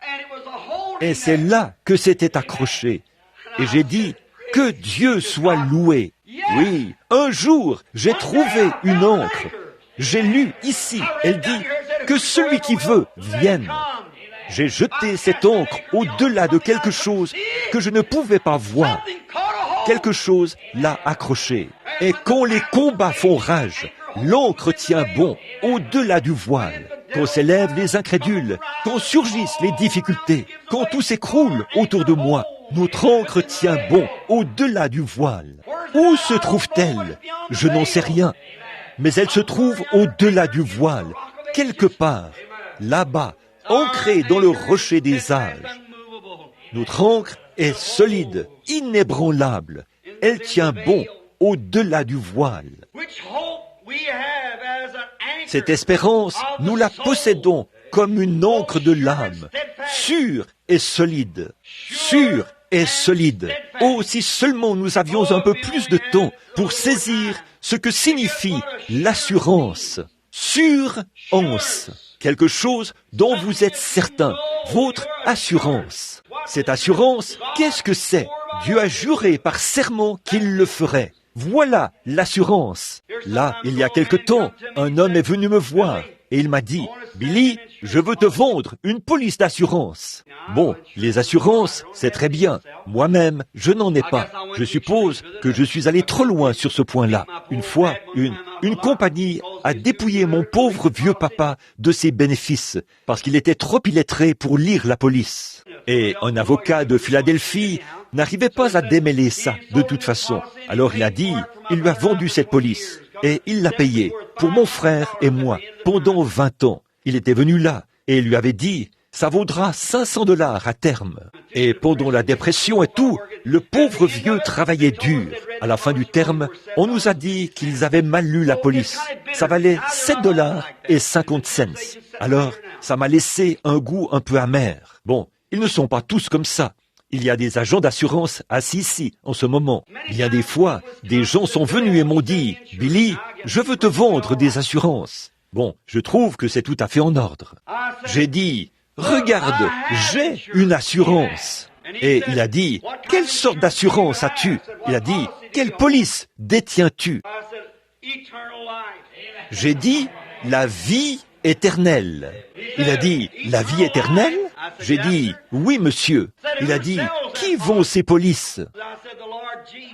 Et c'est là que c'était accroché. Et j'ai dit, que Dieu soit loué. Oui, un jour, j'ai trouvé une ancre. J'ai lu ici, elle dit, que celui qui veut vienne. J'ai jeté cette encre au-delà de quelque chose que je ne pouvais pas voir. Quelque chose l'a accroché. Et quand les combats font rage, l'encre tient bon au-delà du voile. Quand s'élèvent les incrédules, quand surgissent les difficultés, quand tout s'écroule autour de moi, notre encre tient bon au-delà du voile. Où se trouve-t-elle? Je n'en sais rien. Mais elle se trouve au-delà du voile, quelque part, là-bas, ancrée dans le rocher des âges. Notre ancre est solide, inébranlable. Elle tient bon au-delà du voile. Cette espérance, nous la possédons comme une ancre de l'âme, sûre et solide. Sûre et solide. Oh, si seulement nous avions un peu plus de temps pour saisir ce que signifie l'assurance. Sûre-ance. Quelque chose dont vous êtes certain. Votre assurance. Cette assurance, qu'est-ce que c'est? Dieu a juré par serment qu'il le ferait. Voilà l'assurance. Là, il y a quelque temps, un homme est venu me voir et il m'a dit, « Billy, je veux te vendre une police d'assurance. » Bon, les assurances, c'est très bien. Moi-même, je n'en ai pas. Je suppose que je suis allé trop loin sur ce point-là. Une fois, une compagnie a dépouillé mon pauvre vieux papa de ses bénéfices parce qu'il était trop illettré pour lire la police. Et un avocat de Philadelphie n'arrivait pas à démêler ça de toute façon. Alors il a dit, il lui a vendu cette police et il l'a payée pour mon frère et moi pendant 20 ans. Il était venu là et il lui avait dit, ça vaudra $500 à terme. Et pendant la dépression et tout, le pauvre vieux travaillait dur. À la fin du terme, on nous a dit qu'ils avaient mal lu la police. Ça valait $7.50. Alors, ça m'a laissé un goût un peu amer. Bon, ils ne sont pas tous comme ça. Il y a des agents d'assurance assis ici, en ce moment. Bien des fois, des gens sont venus et m'ont dit, « Billy, je veux te vendre des assurances. » Bon, je trouve que c'est tout à fait en ordre. J'ai dit, « Regarde, j'ai une assurance. » Et il a dit, « Quelle sorte d'assurance as-tu » Il a dit, « Quelle police détiens-tu » J'ai dit, « La vie éternelle. » Il a dit, « La vie éternelle » J'ai dit, « Oui, monsieur. » Il a dit, « Qui vend ces polices »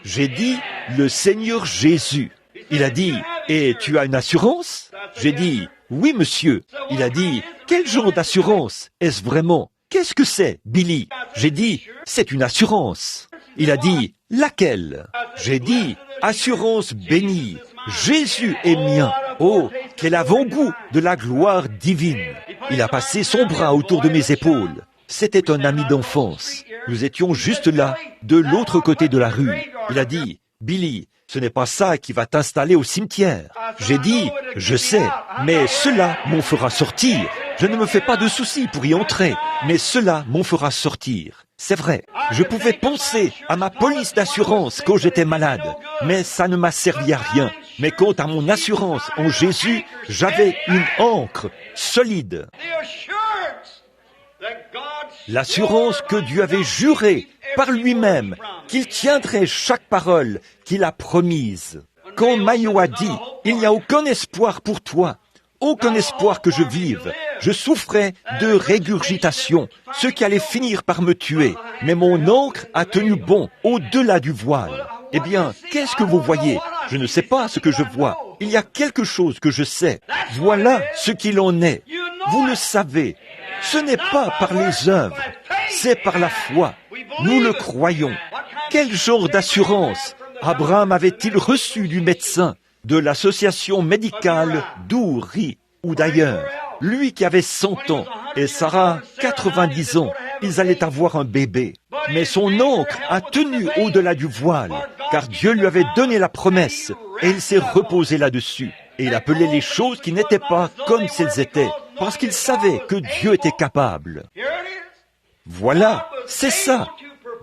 J'ai dit, « Le Seigneur Jésus. » Il a dit, « Et tu as une assurance » J'ai dit, « Oui, monsieur. » Il a dit, « Quel genre d'assurance est-ce vraiment ?»« Qu'est-ce que c'est, Billy ?» J'ai dit, « C'est une assurance. » Il a dit, « Laquelle ?» J'ai dit, « Assurance bénie. Jésus est mien. » Oh, quel avant-goût de la gloire divine. Il a passé son bras autour de mes épaules. C'était un ami d'enfance. Nous étions juste là, de l'autre côté de la rue. Il a dit, « Billy, ce n'est pas ça qui va t'installer au cimetière. » J'ai dit, « Je sais, mais cela m'en fera sortir. Je ne me fais pas de soucis pour y entrer, mais cela m'en fera sortir. » C'est vrai, je pouvais penser à ma police d'assurance quand j'étais malade, mais ça ne m'a servi à rien. Mais quant à mon assurance en Jésus, j'avais une ancre solide. L'assurance que Dieu avait juré par lui-même qu'il tiendrait chaque parole qu'il a promise. Quand Mayo a dit, il n'y a aucun espoir pour toi, aucun espoir que je vive, je souffrais de régurgitation, ce qui allait finir par me tuer. Mais mon ancre a tenu bon au-delà du voile. Eh bien, qu'est-ce que vous voyez? Je ne sais pas ce que je vois. Il y a quelque chose que je sais. Voilà ce qu'il en est. Vous le savez. Ce n'est pas par les œuvres, c'est par la foi. Nous le croyons. Quel genre d'assurance Abraham avait-il reçu du médecin, de l'association médicale d'Uri ou d'ailleurs? Lui qui avait 100 ans et Sarah 90 ans, ils allaient avoir un bébé. Mais son oncle a tenu au-delà du voile, car Dieu lui avait donné la promesse et il s'est reposé là-dessus. Et il appelait les choses qui n'étaient pas comme si elles étaient, parce qu'il savait que Dieu était capable. Voilà, c'est ça.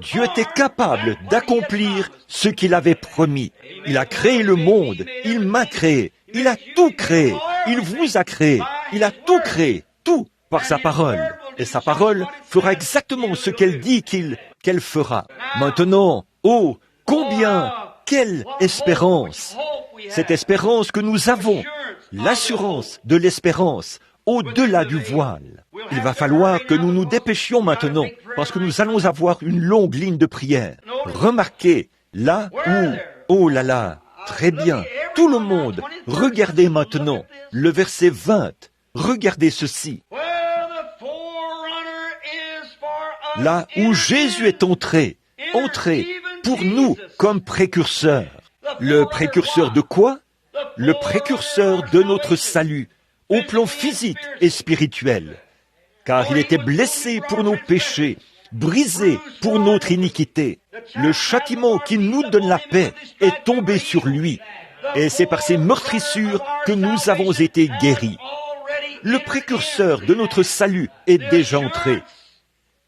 Dieu était capable d'accomplir ce qu'il avait promis. Il a créé le monde, il m'a créé, il a tout créé, il vous a créé, il a tout créé, tout par sa parole. Et sa parole fera exactement ce qu'elle dit qu'elle fera. Maintenant, oh, combien, quelle espérance! Cette espérance que nous avons, l'assurance de l'espérance, au-delà du voile. Il va falloir que nous nous dépêchions maintenant, parce que nous allons avoir une longue ligne de prière. Remarquez, là où, oh là là, très bien, tout le monde, regardez maintenant, le verset 20, regardez ceci. Là où Jésus est entré pour nous comme précurseur. Le précurseur de quoi? Le précurseur de notre salut, au plan physique et spirituel. Car il était blessé pour nos péchés, brisé pour notre iniquité. Le châtiment qui nous donne la paix est tombé sur lui. Et c'est par ses meurtrissures que nous avons été guéris. Le précurseur de notre salut est déjà entré.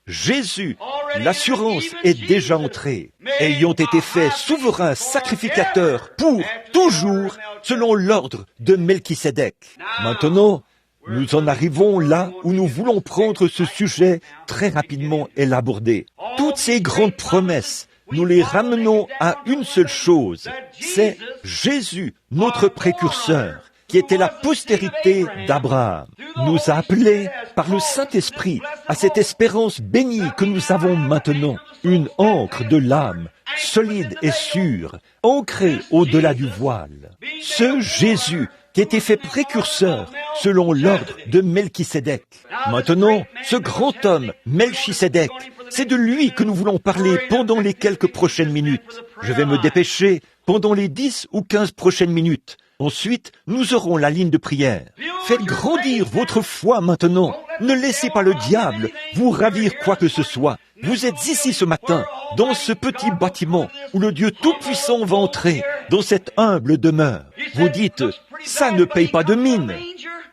Jésus, l'assurance est déjà entrée, ayant été fait souverain sacrificateur pour toujours selon l'ordre de Melchisédek. Maintenant, nous en arrivons là où nous voulons prendre ce sujet très rapidement et l'aborder. Toutes ces grandes promesses, nous les ramenons à une seule chose, c'est Jésus, notre précurseur, qui était la postérité d'Abraham, nous a appelés par le Saint-Esprit à cette espérance bénie que nous avons maintenant, une ancre de l'âme, solide et sûre, ancrée au-delà du voile. Ce Jésus qui était fait précurseur selon l'ordre de Melchisédek. Maintenant, ce grand homme, Melchisédek, c'est de lui que nous voulons parler pendant les quelques prochaines minutes. Je vais me dépêcher pendant les 10 ou 15 prochaines minutes. Ensuite, nous aurons la ligne de prière. Faites grandir votre foi maintenant. Ne laissez pas le diable vous ravir quoi que ce soit. Vous êtes ici ce matin, dans ce petit bâtiment où le Dieu Tout-Puissant va entrer, dans cette humble demeure. Vous dites, ça ne paye pas de mine.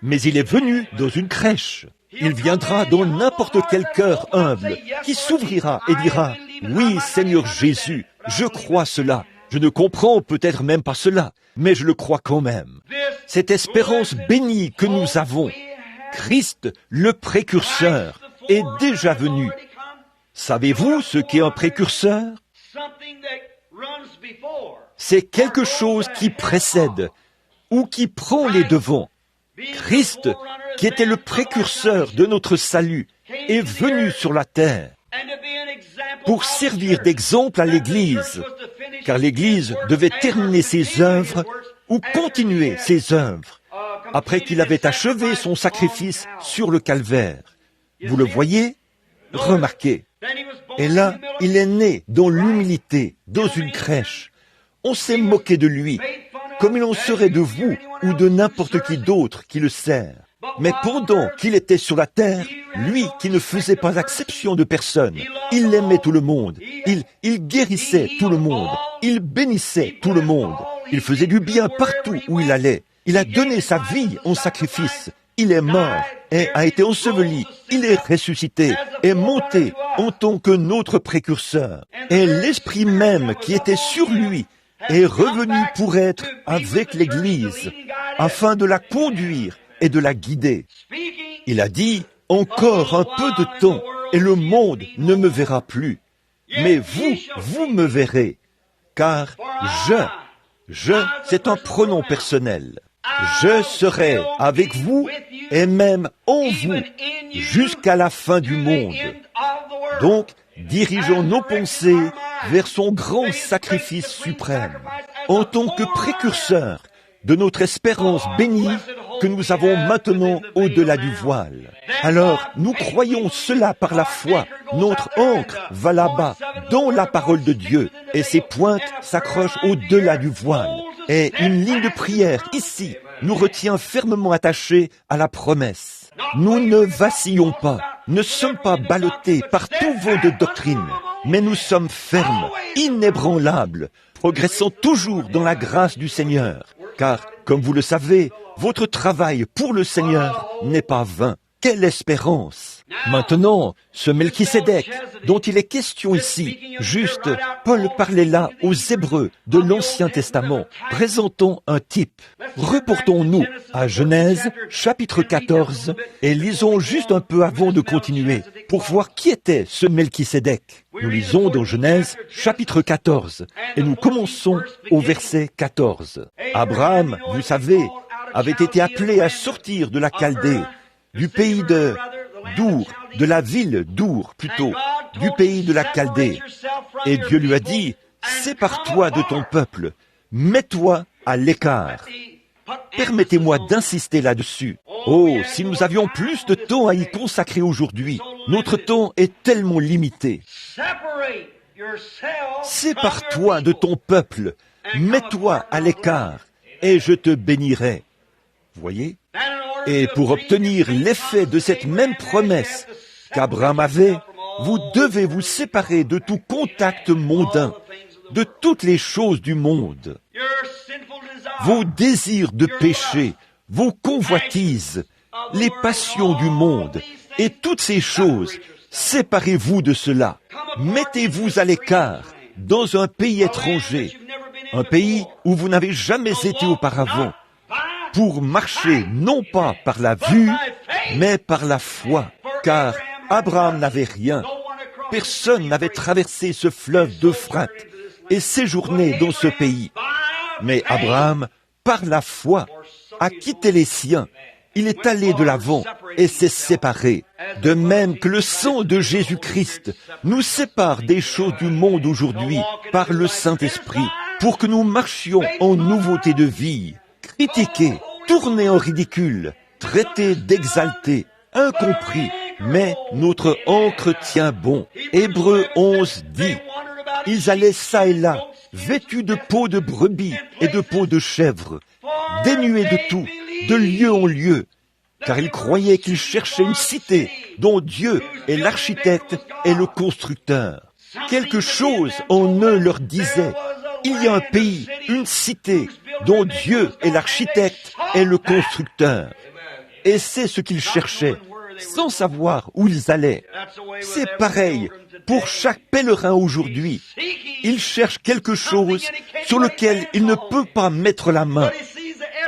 Mais il est venu dans une crèche. Il viendra dans n'importe quel cœur humble qui s'ouvrira et dira, oui, Seigneur Jésus, je crois cela. Je ne comprends peut-être même pas cela, mais je le crois quand même. Cette espérance bénie que nous avons, Christ, le précurseur, est déjà venu. Savez-vous ce qu'est un précurseur? C'est quelque chose qui précède ou qui prend les devants. Christ, qui était le précurseur de notre salut, est venu sur la terre pour servir d'exemple à l'Église, car l'Église devait terminer ses œuvres ou continuer ses œuvres après qu'il avait achevé son sacrifice sur le calvaire. Vous le voyez? Remarquez. Et là, il est né dans l'humilité, dans une crèche. On s'est moqué de lui, comme il en serait de vous ou de n'importe qui d'autre qui le sert. Mais pendant qu'il était sur la terre, lui qui ne faisait pas exception de personne, il aimait tout le monde, il guérissait tout le monde, il bénissait tout le monde, il faisait du bien partout où il allait, il a donné sa vie en sacrifice, il est mort et a été enseveli, il est ressuscité, est monté en tant que notre précurseur, et l'Esprit même qui était sur lui est revenu pour être avec l'Église, afin de la conduire et de la guider. Il a dit, encore un peu de temps, et le monde ne me verra plus. Mais vous me verrez, car c'est un pronom personnel. Je serai avec vous et même en vous jusqu'à la fin du monde. Donc, dirigeant nos pensées vers son grand sacrifice suprême, en tant que précurseur de notre espérance bénie que nous avons maintenant au-delà du voile. Alors, nous croyons cela par la foi. Notre ancre va là-bas, dans la parole de Dieu, et ses pointes s'accrochent au-delà du voile. Et une ligne de prière, ici, nous retient fermement attachés à la promesse. Nous ne vacillons pas, ne sommes pas ballottés par tout vent de doctrine, mais nous sommes fermes, inébranlables, progressant toujours dans la grâce du Seigneur. Car, comme vous le savez, votre travail pour le Seigneur n'est pas vain. Quelle espérance! Maintenant, ce Melchisédek, dont il est question ici, juste, Paul parlait là aux Hébreux de l'Ancien Testament, présentant un type. Reportons-nous à Genèse, chapitre 14, et lisons juste un peu avant de continuer, pour voir qui était ce Melchisédek. Nous lisons dans Genèse, chapitre 14, et nous commençons au verset 14. Abraham, vous savez, avait été appelé à sortir de la Chaldée, du pays de d'Our, de la ville d'Our plutôt, du pays de la Chaldée. Et Dieu lui a dit, sépare-toi de ton peuple, mets-toi à l'écart. Permettez-moi d'insister là-dessus. Oh, si nous avions plus de temps à y consacrer aujourd'hui, notre temps est tellement limité. Sépare-toi de ton peuple, mets-toi à l'écart, et je te bénirai. Voyez? Et pour obtenir l'effet de cette même promesse qu'Abraham avait, vous devez vous séparer de tout contact mondain, de toutes les choses du monde. Vos désirs de péché, vos convoitises, les passions du monde et toutes ces choses, séparez-vous de cela. Mettez-vous à l'écart dans un pays étranger, un pays où vous n'avez jamais été auparavant, pour marcher non pas par la vue, mais par la foi. Car Abraham n'avait rien. Personne n'avait traversé ce fleuve d'Euphrate et séjourné dans ce pays. Mais Abraham, par la foi, a quitté les siens. Il est allé de l'avant et s'est séparé. De même que le sang de Jésus-Christ nous sépare des choses du monde aujourd'hui par le Saint-Esprit, pour que nous marchions en nouveauté de vie. Critiqué, tourné en ridicule, traité d'exalté, incompris, mais notre ancre tient bon. Hébreux 11 dit, ils allaient çà et là, vêtus de peaux de brebis et de peaux de chèvre, dénués de tout, de lieu en lieu, car ils croyaient qu'ils cherchaient une cité dont Dieu est l'architecte et le constructeur. Quelque chose en eux leur disait, il y a un pays, une cité, dont Dieu est l'architecte et le constructeur. Et c'est ce qu'ils cherchaient, sans savoir où ils allaient. C'est pareil pour chaque pèlerin aujourd'hui. Il cherche quelque chose sur lequel il ne peut pas mettre la main,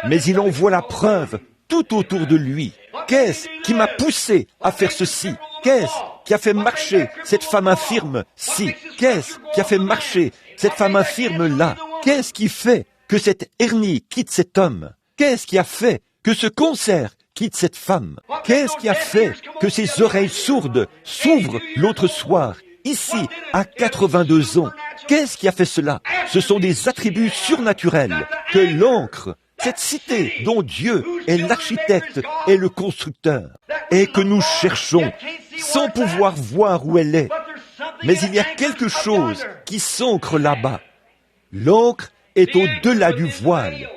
mais il en voit la preuve tout autour de lui. Qu'est-ce qui m'a poussé à faire ceci? Qu'est-ce qui a fait marcher cette femme infirme-ci? Qu'est-ce qui a fait marcher cette femme infirme-là? Qu'est-ce qui fait que cette hernie quitte cet homme? Qu'est-ce qui a fait que ce cancer quitte cette femme? Qu'est-ce qui a fait que ses oreilles sourdes s'ouvrent l'autre soir, ici, à 82 ans? Qu'est-ce qui a fait cela? Ce sont des attributs surnaturels que l'ancre, cette cité dont Dieu est l'architecte et le constructeur, et que nous cherchons sans pouvoir voir où elle est. Mais il y a quelque chose qui s'ancre là-bas. L'ancre est au-delà du voile.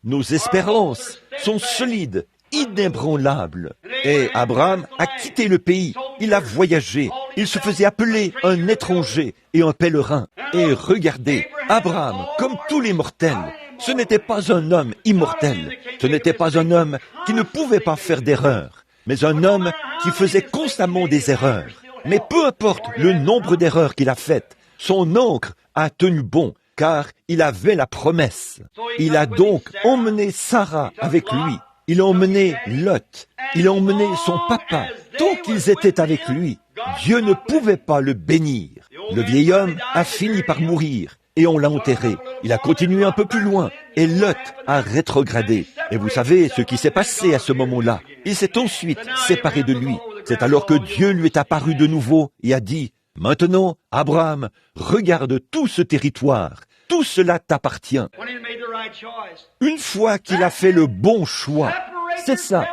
Nos espérances sont solides, inébranlables. Et Abraham a quitté le pays, il a voyagé, il se faisait appeler un étranger et un pèlerin. Et regardez, Abraham, comme tous les mortels, ce n'était pas un homme immortel, ce n'était pas un homme qui ne pouvait pas faire d'erreurs, mais un homme qui faisait constamment des erreurs. Mais peu importe le nombre d'erreurs qu'il a faites, son ancre a tenu bon, car il avait la promesse. Il a donc emmené Sarah avec lui. Il a emmené Lot. Il a emmené son papa. Tant qu'ils étaient avec lui, Dieu ne pouvait pas le bénir. Le vieil homme a fini par mourir et on l'a enterré. Il a continué un peu plus loin et Lot a rétrogradé. Et vous savez ce qui s'est passé à ce moment-là. Il s'est ensuite séparé de lui. C'est alors que Dieu lui est apparu de nouveau et a dit, Maintenant, Abraham, regarde tout ce territoire. Tout cela t'appartient. Une fois qu'il a fait le bon choix, c'est ça.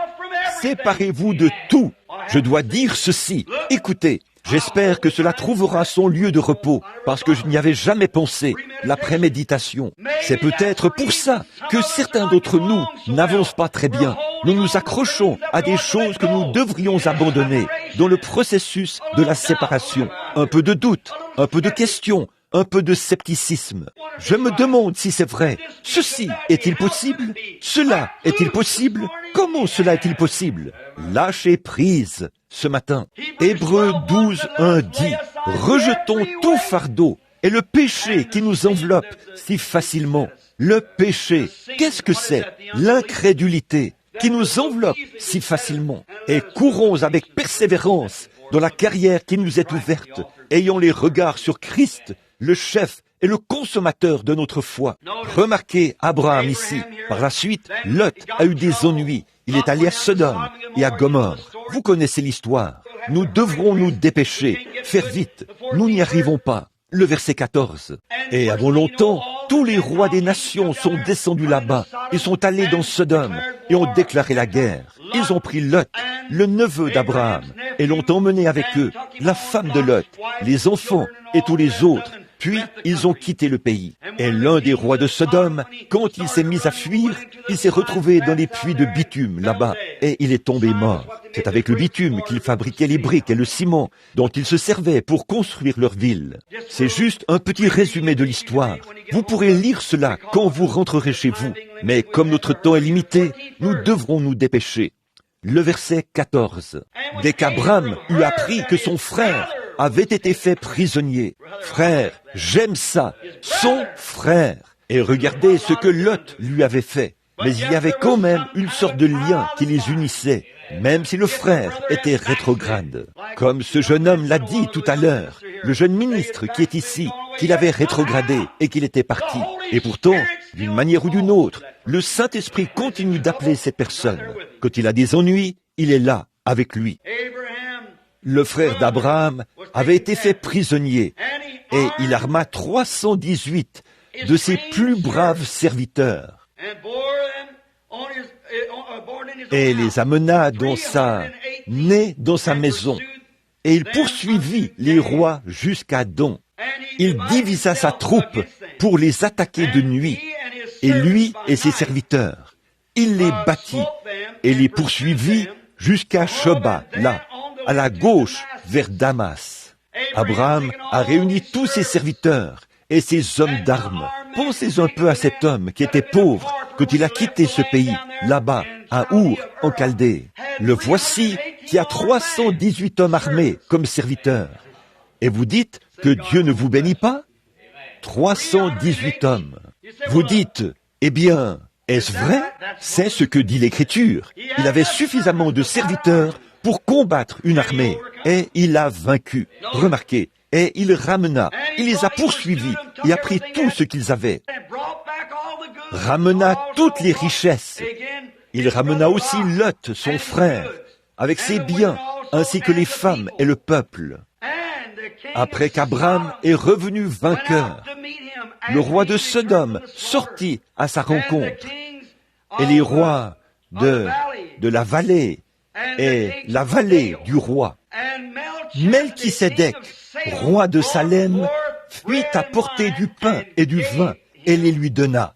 Séparez-vous de tout. Je dois dire ceci. Écoutez, j'espère que cela trouvera son lieu de repos, parce que je n'y avais jamais pensé, la préméditation. C'est peut-être pour ça que certains d'entre nous n'avancent pas très bien. Nous nous accrochons à des choses que nous devrions abandonner dans le processus de la séparation. Un peu de doute, un peu de questions, un peu de scepticisme. Je me demande si c'est vrai. Ceci est-il possible? Cela est-il possible? Comment cela est-il possible? Lâchez prise ce matin. Hébreux 12:1 dit, « Rejetons tout fardeau et le péché qui nous enveloppe si facilement. » Le péché, qu'est-ce que c'est? L'incrédulité qui nous enveloppe si facilement. Et courons avec persévérance dans la carrière qui nous est ouverte, ayant les regards sur Christ, le chef et le consommateur de notre foi. Remarquez Abraham ici. Par la suite, Lot a eu des ennuis. Il est allé à Sodome et à Gomorrhe. Vous connaissez l'histoire. Nous devrons nous dépêcher, faire vite. Nous n'y arrivons pas. Le verset 14. Et avant longtemps, tous les rois des nations sont descendus là-bas. Ils sont allés dans Sodome et ont déclaré la guerre. Ils ont pris Lot, le neveu d'Abraham, et l'ont emmené avec eux, la femme de Lot, les enfants et tous les autres. Puis, ils ont quitté le pays. Et l'un des rois de Sodome, quand il s'est mis à fuir, il s'est retrouvé dans les puits de bitume, là-bas, et il est tombé mort. C'est avec le bitume qu'il fabriquait les briques et le ciment dont ils se servaient pour construire leur ville. C'est juste un petit résumé de l'histoire. Vous pourrez lire cela quand vous rentrerez chez vous. Mais comme notre temps est limité, nous devrons nous dépêcher. Le verset 14. Dès qu'Abraham eut appris que son frère avait été fait prisonnier. Frère, j'aime ça, son frère. Et regardez ce que Lot lui avait fait. Mais il y avait quand même une sorte de lien qui les unissait, même si le frère était rétrograde. Comme ce jeune homme l'a dit tout à l'heure, le jeune ministre qui est ici, qu'il avait rétrogradé et qu'il était parti. Et pourtant, d'une manière ou d'une autre, le Saint-Esprit continue d'appeler cette personne. Quand il a des ennuis, il est là, avec lui. Le frère d'Abraham avait été fait prisonnier et il arma 318 de ses plus braves serviteurs et les amena dans sa maison. Et il poursuivit les rois jusqu'à Dan. Il divisa sa troupe pour les attaquer de nuit, et lui et ses serviteurs. Il les battit et les poursuivit jusqu'à Shoba, là, à la gauche, vers Damas. Abraham a réuni tous ses serviteurs et ses hommes d'armes. Pensez un peu à cet homme qui était pauvre quand il a quitté ce pays, là-bas, à Our, en Chaldée. Le voici qui a 318 hommes armés comme serviteurs. Et vous dites que Dieu ne vous bénit pas? 318 hommes. Vous dites, eh bien, est-ce vrai? C'est ce que dit l'Écriture. Il avait suffisamment de serviteurs pour combattre une armée, et il a vaincu. Remarquez, et il ramena, il les a poursuivis, et a pris tout ce qu'ils avaient. Ramena toutes les richesses. Il ramena aussi Lot, son frère, avec ses biens, ainsi que les femmes et le peuple. Après qu'Abraham est revenu vainqueur, le roi de Sodome sortit à sa rencontre, et les rois de la vallée, et la vallée du roi. Melchisédek, roi de Salem, fit apporter du pain et du vin, et les lui donna.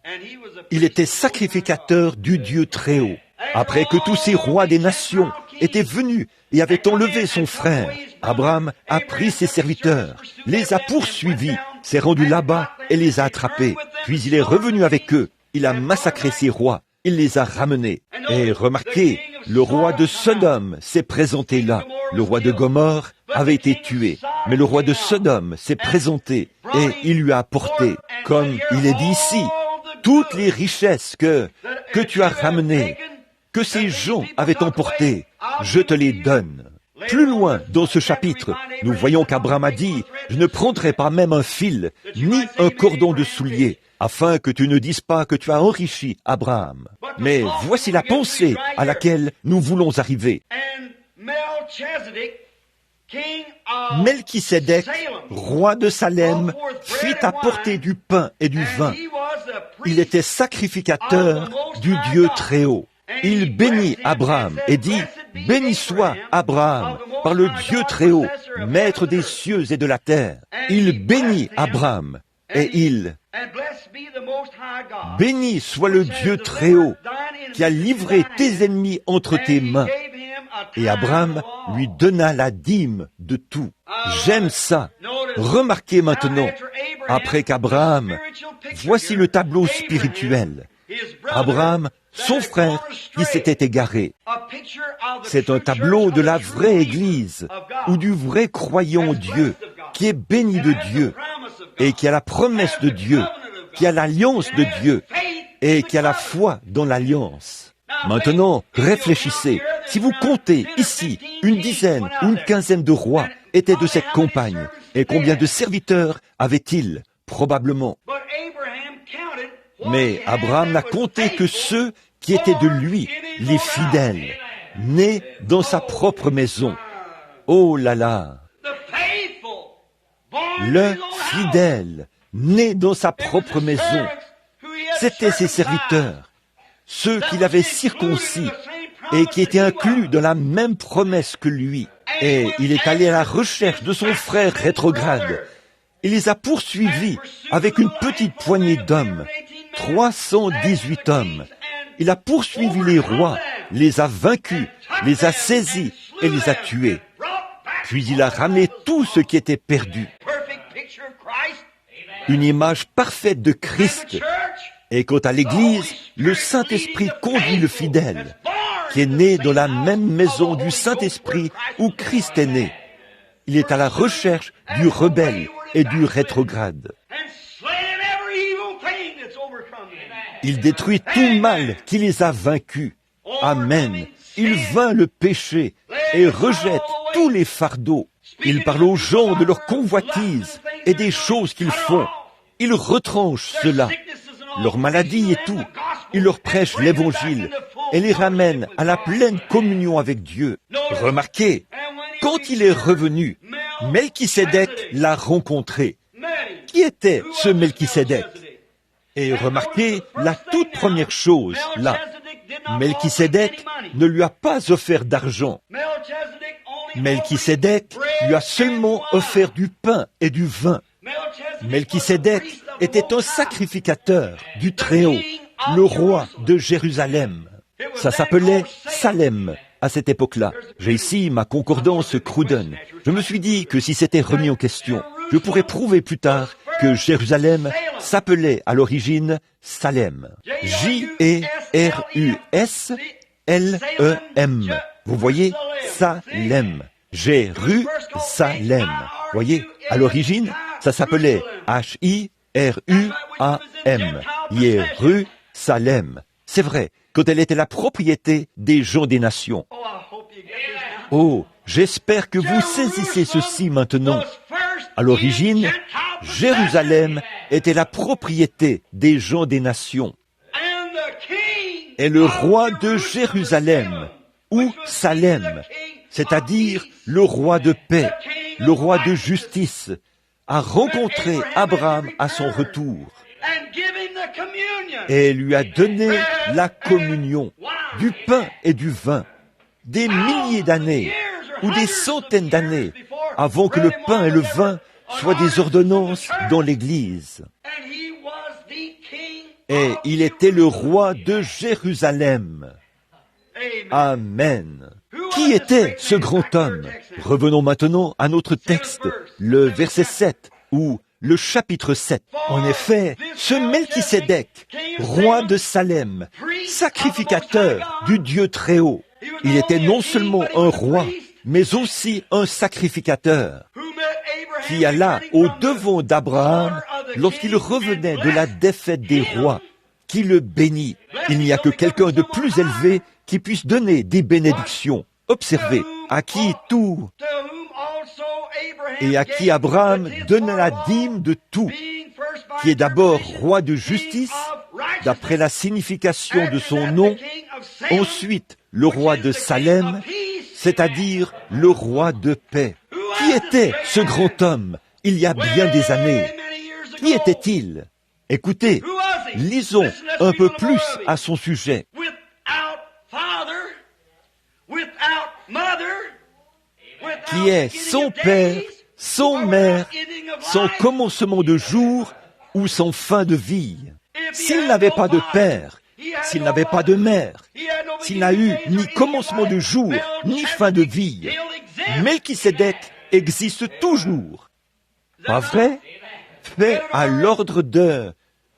Il était sacrificateur du Dieu Très-Haut. Après que tous ces rois des nations étaient venus et avaient enlevé son frère, Abraham a pris ses serviteurs, les a poursuivis, s'est rendu là-bas et les a attrapés. Puis il est revenu avec eux, il a massacré ces rois, il les a ramenés. Et remarquez, le roi de Sodome s'est présenté là. Le roi de Gomorre avait été tué, mais le roi de Sodome s'est présenté et il lui a apporté, comme il est dit ici, toutes les richesses que tu as ramenées, que ces gens avaient emportées, je te les donne. Plus loin dans ce chapitre, nous voyons qu'Abraham a dit, je ne prendrai pas même un fil, ni un cordon de soulier, afin que tu ne dises pas que tu as enrichi Abraham. Mais voici la pensée à laquelle nous voulons arriver. Melchisédek, roi de Salem, fit apporter du pain et du vin. Il était sacrificateur du Dieu Très-Haut. Il bénit Abraham et dit, « Béni soit Abraham par le Dieu Très-Haut, maître des cieux et de la terre. » Il bénit Abraham et il « Béni soit le Dieu Très-Haut qui a livré tes ennemis entre tes mains. » Et Abraham lui donna la dîme de tout. J'aime ça. Remarquez maintenant, après qu'Abraham, voici le tableau spirituel. Abraham, son frère, qui s'était égaré. C'est un tableau de la vraie Église, ou du vrai croyant Dieu, qui est béni de Dieu, et qui a la promesse de Dieu, qui a l'alliance de Dieu, et qui a la foi dans l'alliance. Maintenant, réfléchissez. Si vous comptez ici, une dizaine ou une quinzaine de rois étaient de cette campagne, et combien de serviteurs avait-il? Probablement. Mais Abraham n'a compté que ceux qui étaient de lui, les fidèles, nés dans sa propre maison. Oh là là! Le fidèle, né dans sa propre maison, c'étaient ses serviteurs, ceux qu'il avait circoncis et qui étaient inclus dans la même promesse que lui. Et il est allé à la recherche de son frère rétrograde. Il les a poursuivis avec une petite poignée d'hommes, 318 hommes. Il a poursuivi les rois, les a vaincus, les a saisis et les a tués. Puis il a ramené tout ce qui était perdu. Une image parfaite de Christ. Et quant à l'Église, le Saint-Esprit conduit le fidèle, qui est né dans la même maison du Saint-Esprit où Christ est né. Il est à la recherche du rebelle et du rétrograde. Il détruit tout mal qui les a vaincus. Amen. Il vainc le péché et rejette tous les fardeaux. Il parle aux gens de leurs convoitises et des choses qu'ils font. Il retranche cela, leur maladie et tout. Il leur prêche l'évangile et les ramène à la pleine communion avec Dieu. Remarquez, quand il est revenu, Melchisédek l'a rencontré. Qui était ce Melchisédek? Et remarquez la toute première chose, là. Melchisédek ne lui a pas offert d'argent. Melchisédek lui a seulement offert du pain et du vin. Melchisédek était un sacrificateur du Très-Haut, le roi de Jérusalem. Ça s'appelait Salem à cette époque-là. J'ai ici ma concordance Cruden. Je me suis dit que si c'était remis en question, je pourrais prouver plus tard que Jérusalem s'appelait à l'origine Salem. J-E-R-U-S-L-E-M. Vous voyez, Salem. Jérusalem. Voyez, à l'origine, ça s'appelait H-I-R-U-A-M. Jérusalem. C'est vrai, quand elle était la propriété des gens des nations. Oh, j'espère que vous saisissez ceci maintenant. À l'origine, Jérusalem était la propriété des gens des nations. Et le roi de Jérusalem, ou Salem, c'est-à-dire le roi de paix, le roi de justice, a rencontré Abraham à son retour et lui a donné la communion, du pain et du vin, des milliers d'années ou des centaines d'années avant que le pain et le vin soient des ordonnances dans l'Église. Et il était le roi de Jérusalem. Amen. Qui était ce grand homme? Revenons maintenant à notre texte, le verset 7, ou le chapitre 7. En effet, ce Melchisédek, roi de Salem, sacrificateur du Dieu Très-Haut, il était non seulement un roi, mais aussi un sacrificateur, qui alla au devant d'Abraham lorsqu'il revenait de la défaite des rois, qui le bénit. Il n'y a que quelqu'un de plus élevé qui puisse donner des bénédictions. Observez, à qui tout, et à qui Abraham donne la dîme de tout, qui est d'abord roi de justice, d'après la signification de son nom, ensuite le roi de Salem, c'est-à-dire le roi de paix. Qui était ce grand homme il y a bien des années? Qui était-il? Écoutez, lisons un peu plus à son sujet. Qui est sans père, sans mère, sans commencement de jour ou sans fin de vie. S'il n'avait pas de père, s'il n'avait pas de mère, s'il n'a eu ni commencement de jour, ni fin de vie, Melchisédek existe toujours. Pas vrai? Fait à l'ordre de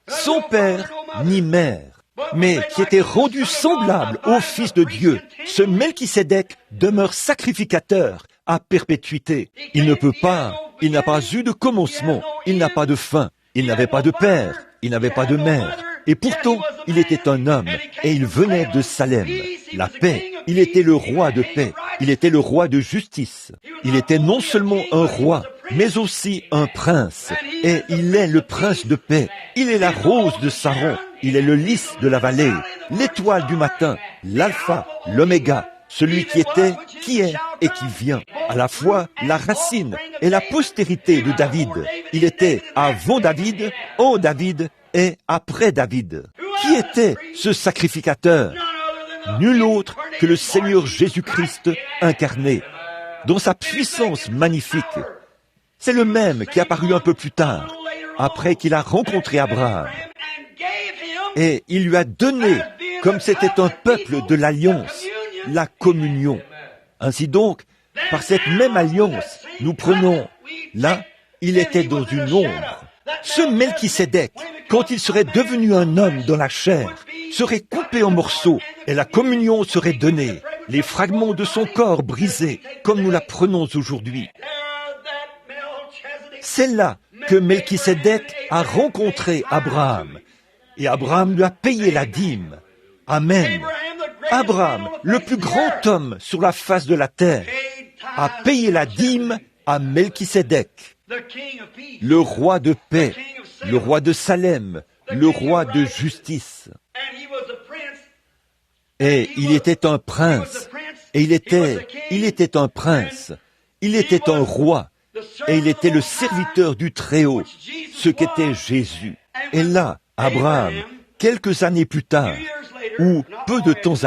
son père ni mère, mais qui était rendu semblable au Fils de Dieu. Ce Melchisédek demeure sacrificateur à perpétuité. Il ne peut pas, il n'a pas eu de commencement, il n'a pas de fin, il n'avait pas de père, il n'avait pas de mère. Et pourtant, il était un homme, et il venait de Salem. La paix, il était le roi de paix, il était le roi de justice. Il était non seulement un roi, mais aussi un prince. Et il est le prince de paix. Il est la rose de Saron, il est le lys de la vallée, l'étoile du matin, l'alpha, l'oméga, celui qui était, qui est et qui vient. À la fois la racine et la postérité de David. Il était avant David, en David et après David. Qui était ce sacrificateur? Nul autre que le Seigneur Jésus-Christ incarné, dans sa puissance magnifique. C'est le même qui est apparu un peu plus tard, après qu'il a rencontré Abraham. Et il lui a donné, comme c'était un peuple de l'alliance, la communion. Ainsi donc, par cette même alliance, nous prenons, là, il était dans une ombre. Ce Melchisédek, quand il serait devenu un homme dans la chair, serait coupé en morceaux et la communion serait donnée, les fragments de son corps brisés, comme nous la prenons aujourd'hui. C'est là que Melchisédek a rencontré Abraham, et Abraham lui a payé la dîme. Amen. Abraham, le plus grand homme sur la face de la terre, a payé la dîme à Melchisédek, le roi de paix, le roi de Salem, le roi de justice. Et il était un prince, et il était un prince, il était un roi, et il était le serviteur du Très-Haut, ce qu'était Jésus. Et là, Abraham, quelques années plus tard, ou peu de temps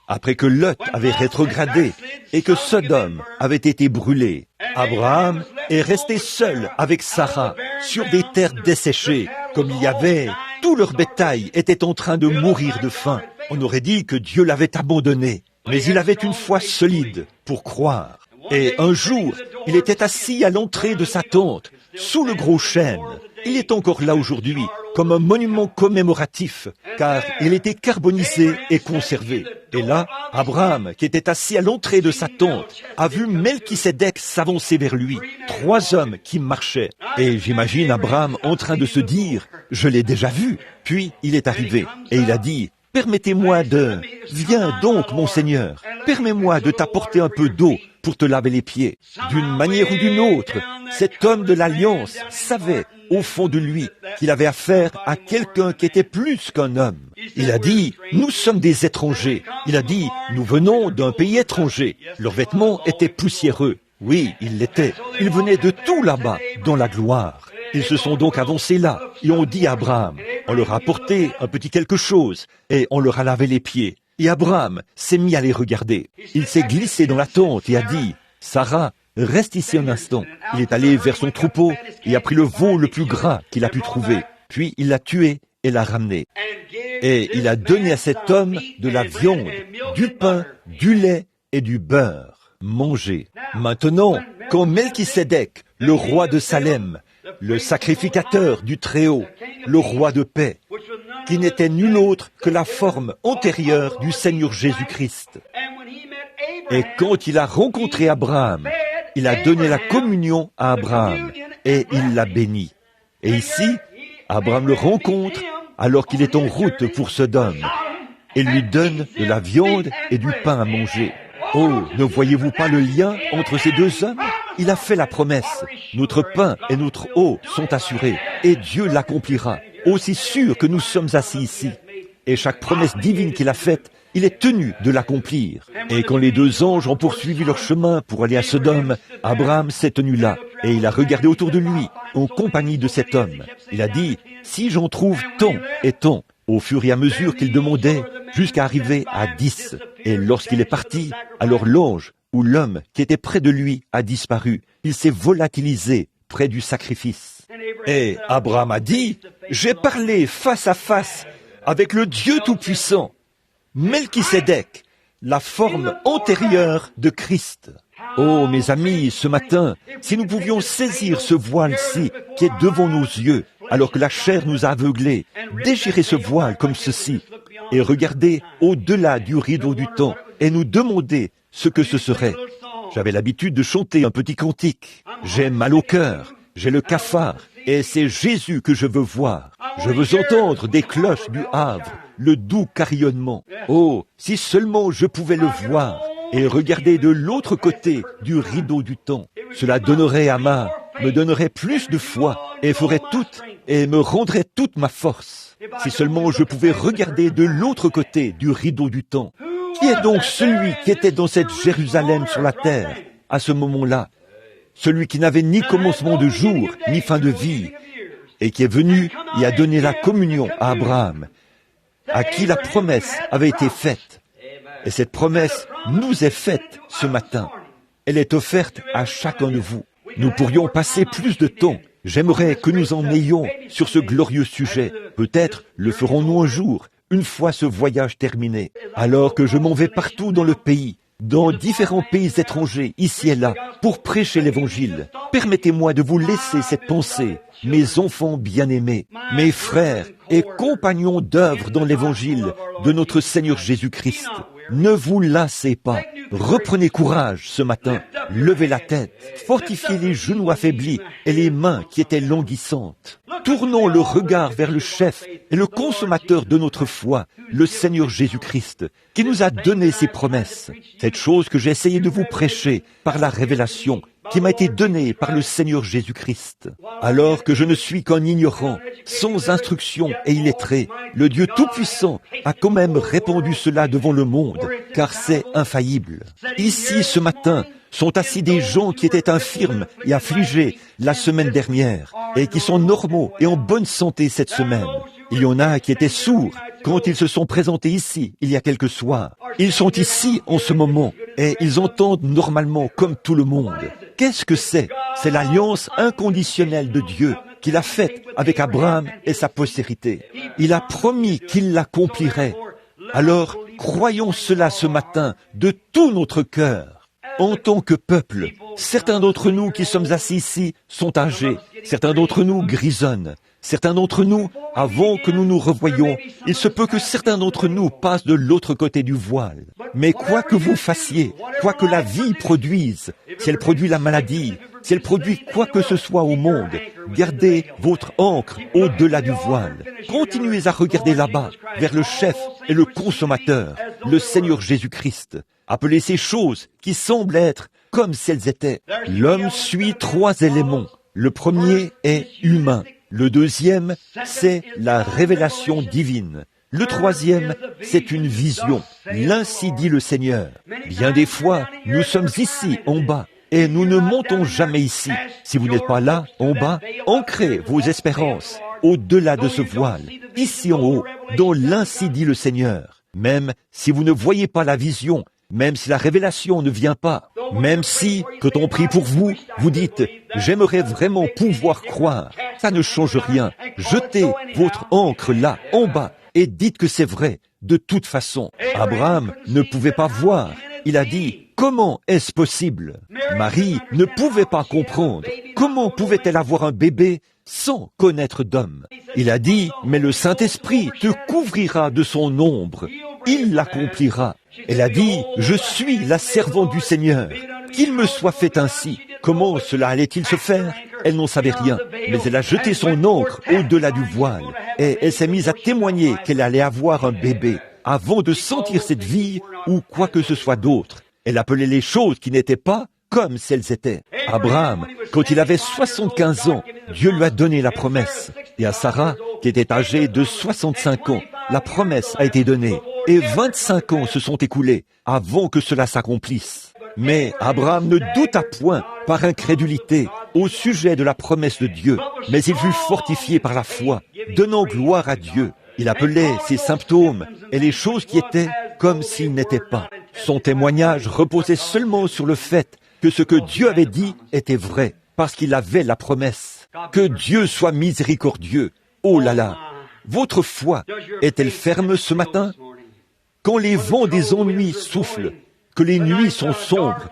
après que Lot avait rétrogradé et que Sodome avait été brûlé, Abraham est resté seul avec Sarah sur des terres desséchées, comme il y avait, tout leur bétail était en train de mourir de faim. On aurait dit que Dieu l'avait abandonné, mais il avait une foi solide pour croire. Et un jour, il était assis à l'entrée de sa tente, sous le gros chêne. Il est encore là aujourd'hui, comme un monument commémoratif, car il était carbonisé et conservé. Et là, Abraham, qui était assis à l'entrée de sa tente, a vu Melchisédek s'avancer vers lui, 3 hommes qui marchaient. Et j'imagine Abraham en train de se dire, je l'ai déjà vu. Puis il est arrivé, et il a dit, permettez-moi de... Viens donc, mon Seigneur, permets-moi de t'apporter un peu d'eau pour te laver les pieds. D'une manière ou d'une autre, cet homme de l'Alliance savait, au fond de lui, qu'il avait affaire à quelqu'un qui était plus qu'un homme. Il a dit, nous sommes des étrangers. Il a dit, nous venons d'un pays étranger. Leurs vêtements étaient poussiéreux. Oui, ils l'étaient. Ils venaient de tout là-bas, dans la gloire. Ils se sont donc avancés là, et ont dit à Abraham, on leur a apporté un petit quelque chose, et on leur a lavé les pieds. Et Abraham s'est mis à les regarder. Il s'est glissé dans la tente et a dit, Sarah, reste ici un instant. Il est allé vers son troupeau et a pris le veau le plus gras qu'il a pu trouver. Puis il l'a tué et l'a ramené. Et il a donné à cet homme de la viande, du pain, du lait et du beurre. Mangez. Maintenant, quand Melchisédek, le roi de Salem, le sacrificateur du Très-Haut, le roi de paix, qui n'était nul autre que la forme antérieure du Seigneur Jésus-Christ. Et quand il a rencontré Abraham, il a donné la communion à Abraham et il l'a béni. Et ici, Abraham le rencontre alors qu'il est en route pour Sodome et lui donne de la viande et du pain à manger. Oh, ne voyez-vous pas le lien entre ces 2 hommes? Il a fait la promesse. Notre pain et notre eau sont assurés et Dieu l'accomplira, aussi sûr que nous sommes assis ici. Et chaque promesse divine qu'il a faite, il est tenu de l'accomplir. Et quand les deux anges ont poursuivi leur chemin pour aller à Sodome, Abraham s'est tenu là, et il a regardé autour de lui, en compagnie de cet homme. Il a dit, « Si j'en trouve tant et tant », au fur et à mesure qu'il demandait, jusqu'à arriver à 10. Et lorsqu'il est parti, alors l'ange, ou l'homme qui était près de lui, a disparu. Il s'est volatilisé près du sacrifice. Et Abraham a dit, « J'ai parlé face à face avec le Dieu Tout-Puissant, Melchisédek, la forme antérieure de Christ. » Oh, mes amis, ce matin, si nous pouvions saisir ce voile-ci qui est devant nos yeux, alors que la chair nous a aveuglés, déchirer ce voile comme ceci, et regarder au-delà du rideau du temps, et nous demander ce que ce serait. J'avais l'habitude de chanter un petit cantique. J'ai mal au cœur, j'ai le cafard, et c'est Jésus que je veux voir. Je veux entendre des cloches du Havre, le doux carillonnement. Oh, si seulement je pouvais le voir et regarder de l'autre côté du rideau du temps. Cela donnerait à me donnerait plus de foi et me rendrait toute ma force. Si seulement je pouvais regarder de l'autre côté du rideau du temps. Qui est donc celui qui était dans cette Jérusalem sur la terre à ce moment-là? Celui qui n'avait ni commencement de jour, ni fin de vie, et qui est venu et a donné la communion à Abraham, à qui la promesse avait été faite. Et cette promesse nous est faite ce matin. Elle est offerte à chacun de vous. Nous pourrions passer plus de temps. J'aimerais que nous en ayons sur ce glorieux sujet. Peut-être le ferons-nous un jour, une fois ce voyage terminé. Alors que je m'en vais partout dans le pays, dans différents pays étrangers, ici et là, pour prêcher l'Évangile. Permettez-moi de vous laisser cette pensée, mes enfants bien-aimés, mes frères et compagnons d'œuvre dans l'Évangile de notre Seigneur Jésus-Christ. Ne vous lassez pas. Reprenez courage ce matin. Levez la tête. Fortifiez les genoux affaiblis et les mains qui étaient languissantes. Tournons le regard vers le chef et le consommateur de notre foi, le Seigneur Jésus-Christ, qui nous a donné ses promesses. Cette chose que j'ai essayé de vous prêcher par la révélation qui m'a été donnée par le Seigneur Jésus-Christ. Alors que je ne suis qu'un ignorant, sans instruction et illettré, le Dieu Tout-Puissant a quand même répandu cela devant le monde, car c'est infaillible. Ici, ce matin, sont assis des gens qui étaient infirmes et affligés la semaine dernière, et qui sont normaux et en bonne santé cette semaine. Il y en a qui étaient sourds quand ils se sont présentés ici, il y a quelques soirs. Ils sont ici en ce moment, et ils entendent normalement comme tout le monde. Qu'est-ce que c'est? C'est l'alliance inconditionnelle de Dieu qu'il a faite avec Abraham et sa postérité. Il a promis qu'il l'accomplirait. Alors, croyons cela ce matin de tout notre cœur. En tant que peuple, certains d'entre nous qui sommes assis ici sont âgés, certains d'entre nous grisonnent, certains d'entre nous, avant que nous nous revoyions, il se peut que certains d'entre nous passent de l'autre côté du voile. Mais quoi que vous fassiez, quoi que la vie produise, si elle produit la maladie, si elle produit quoi que ce soit au monde, gardez votre ancre au-delà du voile. Continuez à regarder là-bas, vers le chef et le consommateur, le Seigneur Jésus-Christ. Appelez ces choses qui semblent être comme si elles étaient. L'homme suit 3 éléments. Le premier est humain. Le deuxième, c'est la révélation divine. Le troisième, c'est une vision. L'ainsi dit le Seigneur. Bien des fois, nous sommes ici, en bas, et nous ne montons jamais ici. Si vous n'êtes pas là, en bas, ancrez vos espérances au-delà de ce voile, ici en haut, dont l'ainsi dit le Seigneur. Même si vous ne voyez pas la vision, même si la révélation ne vient pas, même si, quand on prie pour vous, vous dites « J'aimerais vraiment pouvoir croire », ça ne change rien. Jetez votre ancre là, en bas, et dites que c'est vrai. De toute façon, Abraham ne pouvait pas voir. Il a dit « Comment est-ce possible ?» Marie ne pouvait pas comprendre. Comment pouvait-elle avoir un bébé sans connaître d'homme? Il a dit « Mais le Saint-Esprit te couvrira de son ombre. Il l'accomplira. » Elle a dit « Je suis la servante du Seigneur. Qu'il me soit fait ainsi. » Comment cela allait-il se faire? Elle n'en savait rien, mais elle a jeté son ancre au-delà du voile et elle s'est mise à témoigner qu'elle allait avoir un bébé avant de sentir cette vie ou quoi que ce soit d'autre. Elle appelait les choses qui n'étaient pas comme si elles étaient. Abraham, quand il avait 75 ans, Dieu lui a donné la promesse. Et à Sarah, qui était âgée de 65 ans, la promesse a été donnée, et 25 ans se sont écoulés avant que cela s'accomplisse. Mais Abraham ne douta point par incrédulité au sujet de la promesse de Dieu, mais il fut fortifié par la foi, donnant gloire à Dieu. Il appelait ses symptômes et les choses qui étaient comme s'ils n'étaient pas. Son témoignage reposait seulement sur le fait que ce que Dieu avait dit était vrai, parce qu'il avait la promesse. Que Dieu soit miséricordieux. Oh là là! Votre foi est-elle ferme ce matin? Quand les vents des ennuis soufflent, que les nuits sont sombres,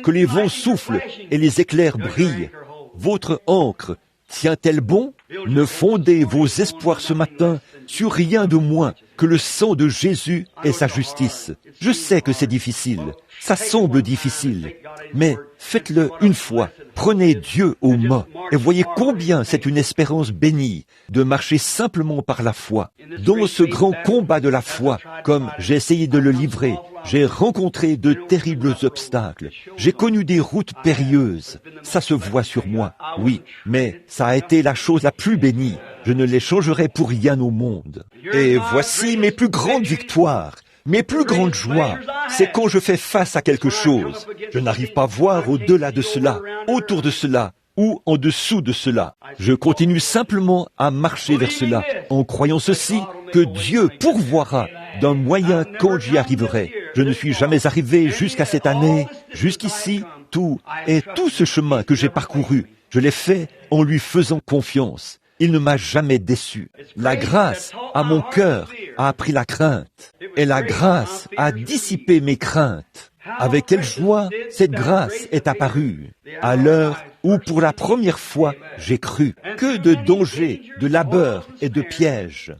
que les vents soufflent et les éclairs brillent, votre ancre tient-elle bon? Ne fondez vos espoirs ce matin sur rien de moins que le sang de Jésus et sa justice. Je sais que c'est difficile, ça semble difficile, mais faites-le une fois. Prenez Dieu au mot et voyez combien c'est une espérance bénie de marcher simplement par la foi. Dans ce grand combat de la foi, comme j'ai essayé de le livrer, j'ai rencontré de terribles obstacles. J'ai connu des routes périlleuses. Ça se voit sur moi, oui, mais ça a été la chose la plus bénie. Je ne l'échangerai pour rien au monde. Et voici mes plus grandes victoires. Mes plus grandes joies, c'est quand je fais face à quelque chose. Je n'arrive pas à voir au-delà de cela, autour de cela, ou en dessous de cela. Je continue simplement à marcher vers cela, en croyant ceci, que Dieu pourvoira d'un moyen quand j'y arriverai. Je ne suis jamais arrivé jusqu'à cette année, jusqu'ici, tout ce chemin que j'ai parcouru, je l'ai fait en lui faisant confiance. Il ne m'a jamais déçu. La grâce à mon cœur a appris la crainte. Et la grâce a dissipé mes craintes. Avec quelle joie cette grâce est apparue à l'heure où pour la première fois j'ai cru. Que de dangers, de labeurs et de pièges.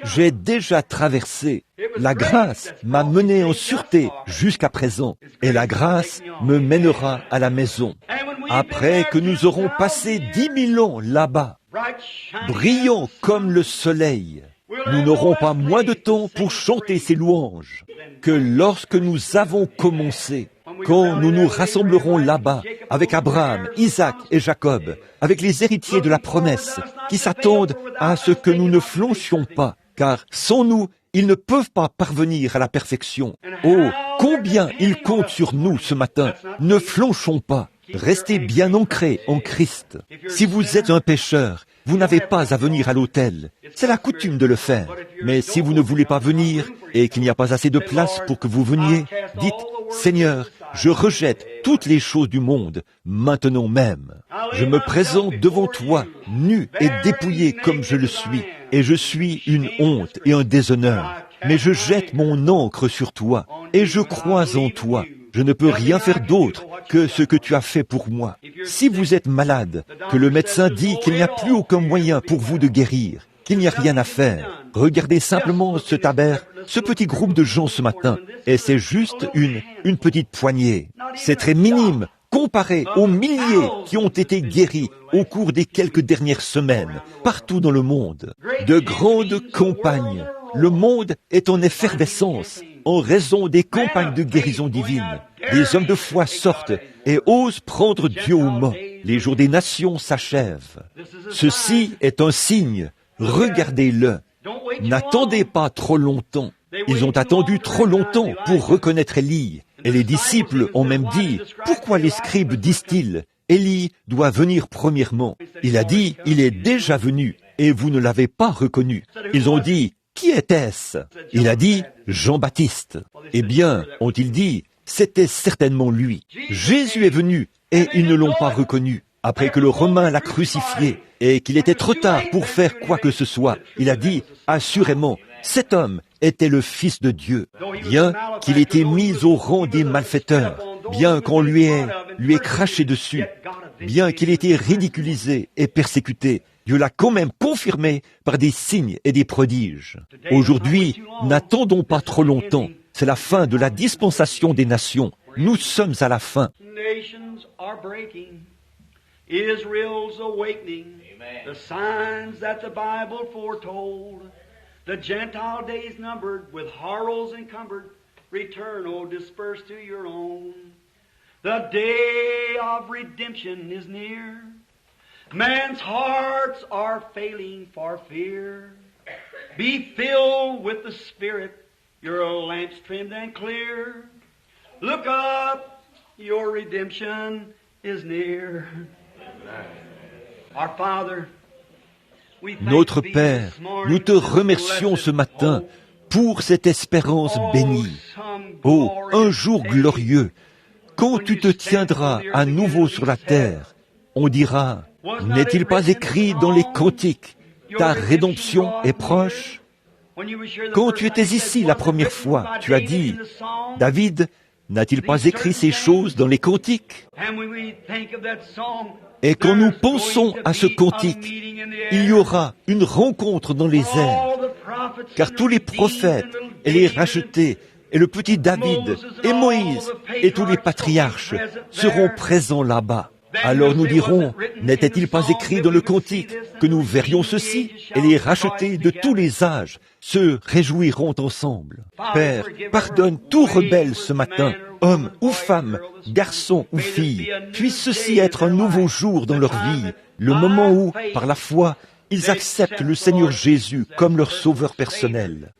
J'ai déjà traversé. La grâce m'a mené en sûreté jusqu'à présent. Et la grâce me mènera à la maison. Après que nous aurons passé 10 000 ans là-bas, brillants comme le soleil, nous n'aurons pas moins de temps pour chanter ses louanges que lorsque nous avons commencé. Quand nous nous rassemblerons là-bas avec Abraham, Isaac et Jacob, avec les héritiers de la promesse, qui s'attendent à ce que nous ne flanchions pas, car sans nous, ils ne peuvent pas parvenir à la perfection. Oh, combien ils comptent sur nous ce matin. Ne flanchons pas. Restez bien ancrés en Christ. Si vous êtes un pécheur, vous n'avez pas à venir à l'autel. C'est la coutume de le faire. Mais si vous ne voulez pas venir et qu'il n'y a pas assez de place pour que vous veniez, dites, Seigneur, je rejette toutes les choses du monde, maintenant même. Je me présente devant toi, nu et dépouillé comme je le suis, et je suis une honte et un déshonneur. Mais je jette mon ancre sur toi, et je crois en toi. Je ne peux rien faire d'autre que ce que tu as fait pour moi. Si vous êtes malade, que le médecin dit qu'il n'y a plus aucun moyen pour vous de guérir, qu'il n'y a rien à faire, regardez simplement ce petit groupe de gens ce matin, et c'est juste une petite poignée. C'est très minime, comparé aux milliers qui ont été guéris au cours des quelques dernières semaines, partout dans le monde. De grandes campagnes. Le monde est en effervescence en raison des campagnes de guérison divine. Des hommes de foi sortent et osent prendre Dieu au mot. Les jours des nations s'achèvent. Ceci est un signe. Regardez-le. N'attendez pas trop longtemps. Ils ont attendu trop longtemps pour reconnaître Élie. Et les disciples ont même dit, pourquoi les scribes disent-ils, Élie doit venir premièrement? Il a dit, il est déjà venu et vous ne l'avez pas reconnu. Ils ont dit, qui était-ce? Il a dit, Jean-Baptiste. Eh bien, ont-ils dit, c'était certainement lui. Jésus est venu et ils ne l'ont pas reconnu. Après que le Romain l'a crucifié et qu'il était trop tard pour faire quoi que ce soit, il a dit, assurément, cet homme était le Fils de Dieu. Bien qu'il ait été mis au rang des malfaiteurs, bien qu'on lui ait craché dessus, bien qu'il ait été ridiculisé et persécuté, Dieu l'a quand même confirmé par des signes et des prodiges. Aujourd'hui, n'attendons pas trop longtemps. C'est la fin de la dispensation des nations. Nous sommes à la fin. Israel's awakening, the signs that the Bible foretold, the Gentile days numbered, with horrors encumbered, return, O disperse to your own. The day of redemption is near, man's hearts are failing for fear. Be filled with the Spirit, your lamps trimmed and clear. Look up, your redemption is near. Our Father, we thank Notre thee Père, this morning nous te for this remercions blessed ce matin hope. pour cette espérance bénie. Oh, un jour glorieux, quand tu te tiendras à nouveau sur la terre, on dira, n'est-il pas écrit dans les cantiques, ta rédemption est proche? Quand tu étais ici la première fois, tu as dit, David, n'a-t-il pas écrit ces choses dans les cantiques? Et quand nous pensons à ce cantique, il y aura une rencontre dans les airs, car tous les prophètes et les rachetés, et le petit David, et Moïse, et tous les patriarches seront présents là-bas. Alors nous dirons, n'était-il pas écrit dans le cantique que nous verrions ceci, et les rachetés de tous les âges se réjouiront ensemble. Père, pardonne tout rebelle ce matin, homme ou femme, garçon ou fille, puisse ceci être un nouveau jour dans leur vie, le moment où, par la foi, ils acceptent le Seigneur Jésus comme leur sauveur personnel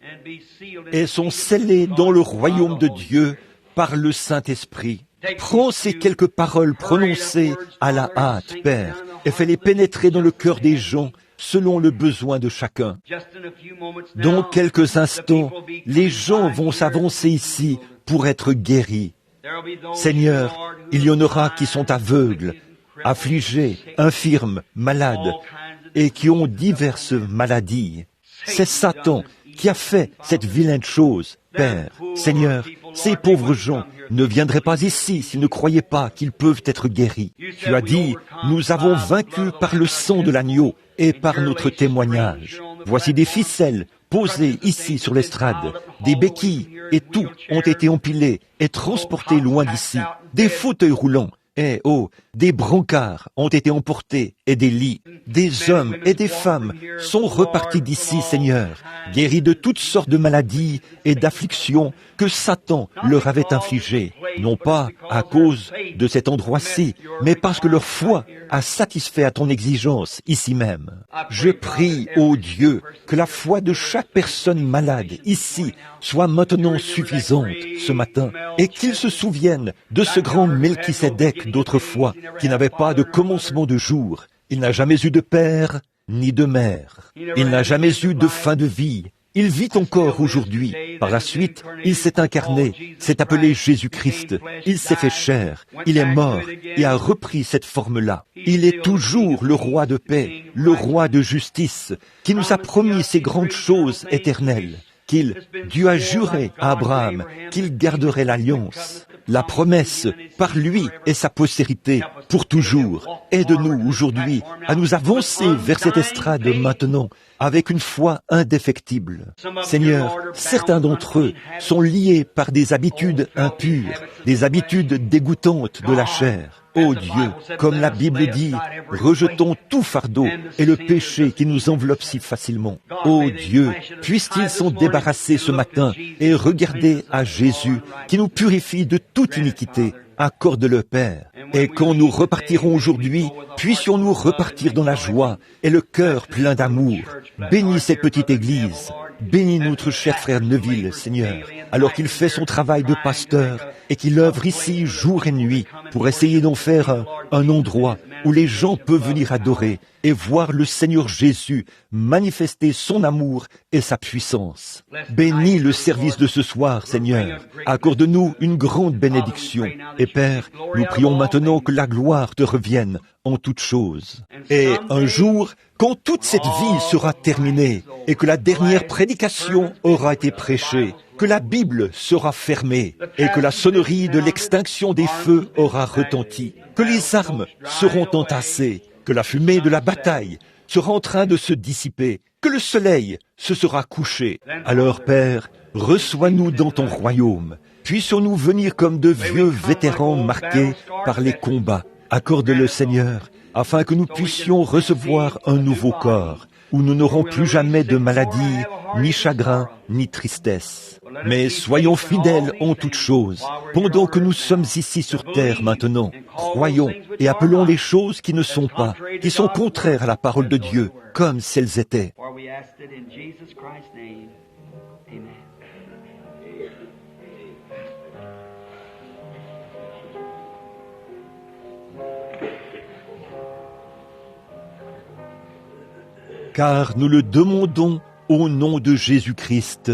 et sont scellés dans le royaume de Dieu par le Saint-Esprit. Prends ces quelques paroles prononcées à la hâte, Père, et fais-les pénétrer dans le cœur des gens selon le besoin de chacun. Dans quelques instants, les gens vont s'avancer ici pour être guéris. Seigneur, il y en aura qui sont aveugles, affligés, infirmes, malades, et qui ont diverses maladies. C'est Satan qui a fait cette vilaine chose. Père, Seigneur, ces pauvres gens ne viendraient pas ici s'ils ne croyaient pas qu'ils peuvent être guéris. Tu as dit, nous avons vaincu par le sang de l'agneau et par notre témoignage. Voici des ficelles posées ici sur l'estrade, des béquilles et tout ont été empilés et transportés loin d'ici, des fauteuils roulants. Et, des brancards ont été emportés et des lits. Des hommes et des femmes sont repartis d'ici, Seigneur, guéris de toutes sortes de maladies et d'afflictions que Satan leur avait infligées, non pas à cause de cet endroit-ci, mais parce que leur foi a satisfait à ton exigence ici même. Je prie, ô Dieu, que la foi de chaque personne malade ici soit maintenant suffisante ce matin et qu'ils se souviennent de ce grand Melchisédek d'autrefois qui n'avait pas de commencement de jour. Il n'a jamais eu de père ni de mère. Il n'a jamais eu de fin de vie. Il vit encore aujourd'hui. Par la suite, il s'est incarné, s'est appelé Jésus-Christ. Il s'est fait chair. Il est mort et a repris cette forme-là. Il est toujours le roi de paix, le roi de justice, qui nous a promis ces grandes choses éternelles. Dieu a juré à Abraham qu'il garderait l'alliance, la promesse par lui et sa postérité pour toujours. Aide-nous aujourd'hui à nous avancer vers cette estrade maintenant avec une foi indéfectible. Seigneur, certains d'entre eux sont liés par des habitudes impures, des habitudes dégoûtantes de la chair. Ô Dieu, comme la Bible dit, rejetons tout fardeau et le péché qui nous enveloppe si facilement. Ô Dieu, puissent-ils s'en débarrasser ce matin et regarder à Jésus qui nous purifie de toute iniquité. Accorde-le, Père. Et quand nous repartirons aujourd'hui, puissions-nous repartir dans la joie et le cœur plein d'amour. Bénis cette petite église. Bénis notre cher frère Neville, Seigneur, alors qu'il fait son travail de pasteur et qu'il œuvre ici jour et nuit pour essayer d'en faire un endroit où les gens peuvent venir adorer et voir le Seigneur Jésus manifester son amour et sa puissance. Bénis le service de ce soir, Seigneur. Accorde-nous une grande bénédiction. Et Père, nous prions maintenant que la gloire te revienne en toutes choses. Et un jour, quand toute cette vie sera terminée et que la dernière prédication aura été prêchée, que la Bible sera fermée et que la sonnerie de l'extinction des feux aura retenti, que les armes seront entassées, que la fumée de la bataille sera en train de se dissiper, que le soleil se sera couché. Alors, Père, reçois-nous dans ton royaume. Puissions-nous venir comme de vieux vétérans marqués par les combats. Accorde-le, Seigneur, afin que nous puissions recevoir un nouveau corps, où nous n'aurons plus jamais de maladie, ni chagrin, ni tristesse. Mais soyons fidèles en toutes choses. Pendant que nous sommes ici sur terre maintenant, croyons et appelons les choses qui ne sont pas, qui sont contraires à la parole de Dieu, comme si elles étaient. Car nous le demandons au nom de Jésus-Christ.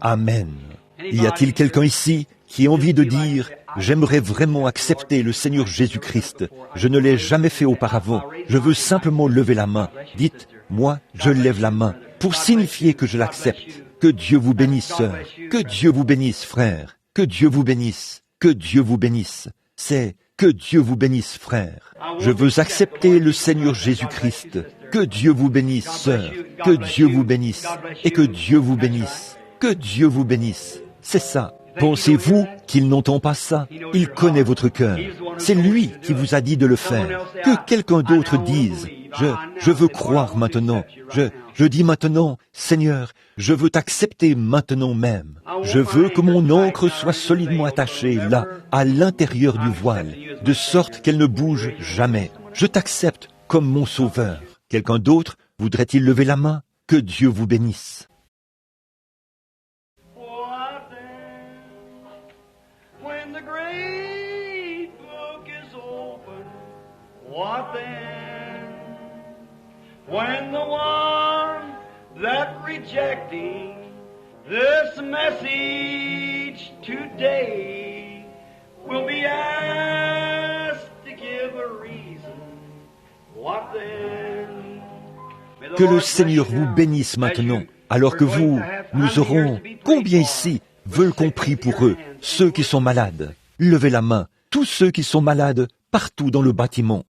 Amen. Y a-t-il quelqu'un ici qui a envie de dire « J'aimerais vraiment accepter le Seigneur Jésus-Christ. Je ne l'ai jamais fait auparavant. Je veux simplement lever la main. » Dites « Moi, je lève la main pour signifier que je l'accepte. » Que Dieu vous bénisse, sœur. Que Dieu vous bénisse, frère. Que Dieu vous bénisse. Que Dieu vous bénisse. C'est « Que Dieu vous bénisse, frère. » Je veux accepter le Seigneur Jésus-Christ. Que Dieu vous bénisse, sœur. Que Dieu vous bénisse. Et que Dieu vous bénisse. Que Dieu vous bénisse. C'est ça. Pensez-vous qu'il n'entend pas ça? Il connaît votre cœur. C'est lui qui vous a dit de le faire. Que quelqu'un d'autre dise, je veux croire maintenant. Je dis maintenant, Seigneur, je veux t'accepter maintenant même. Je veux que mon ancre soit solidement attachée là, à l'intérieur du voile, de sorte qu'elle ne bouge jamais. Je t'accepte comme mon sauveur. Quelqu'un d'autre voudrait-il lever la main? Que Dieu vous bénisse. What then? When the one that rejecting this message today will be asked to give a reason. What then? Que le Seigneur vous bénisse maintenant, alors que nous aurons, combien ici veulent qu'on prie pour eux, ceux qui sont malades? Levez la main, tous ceux qui sont malades partout dans le bâtiment.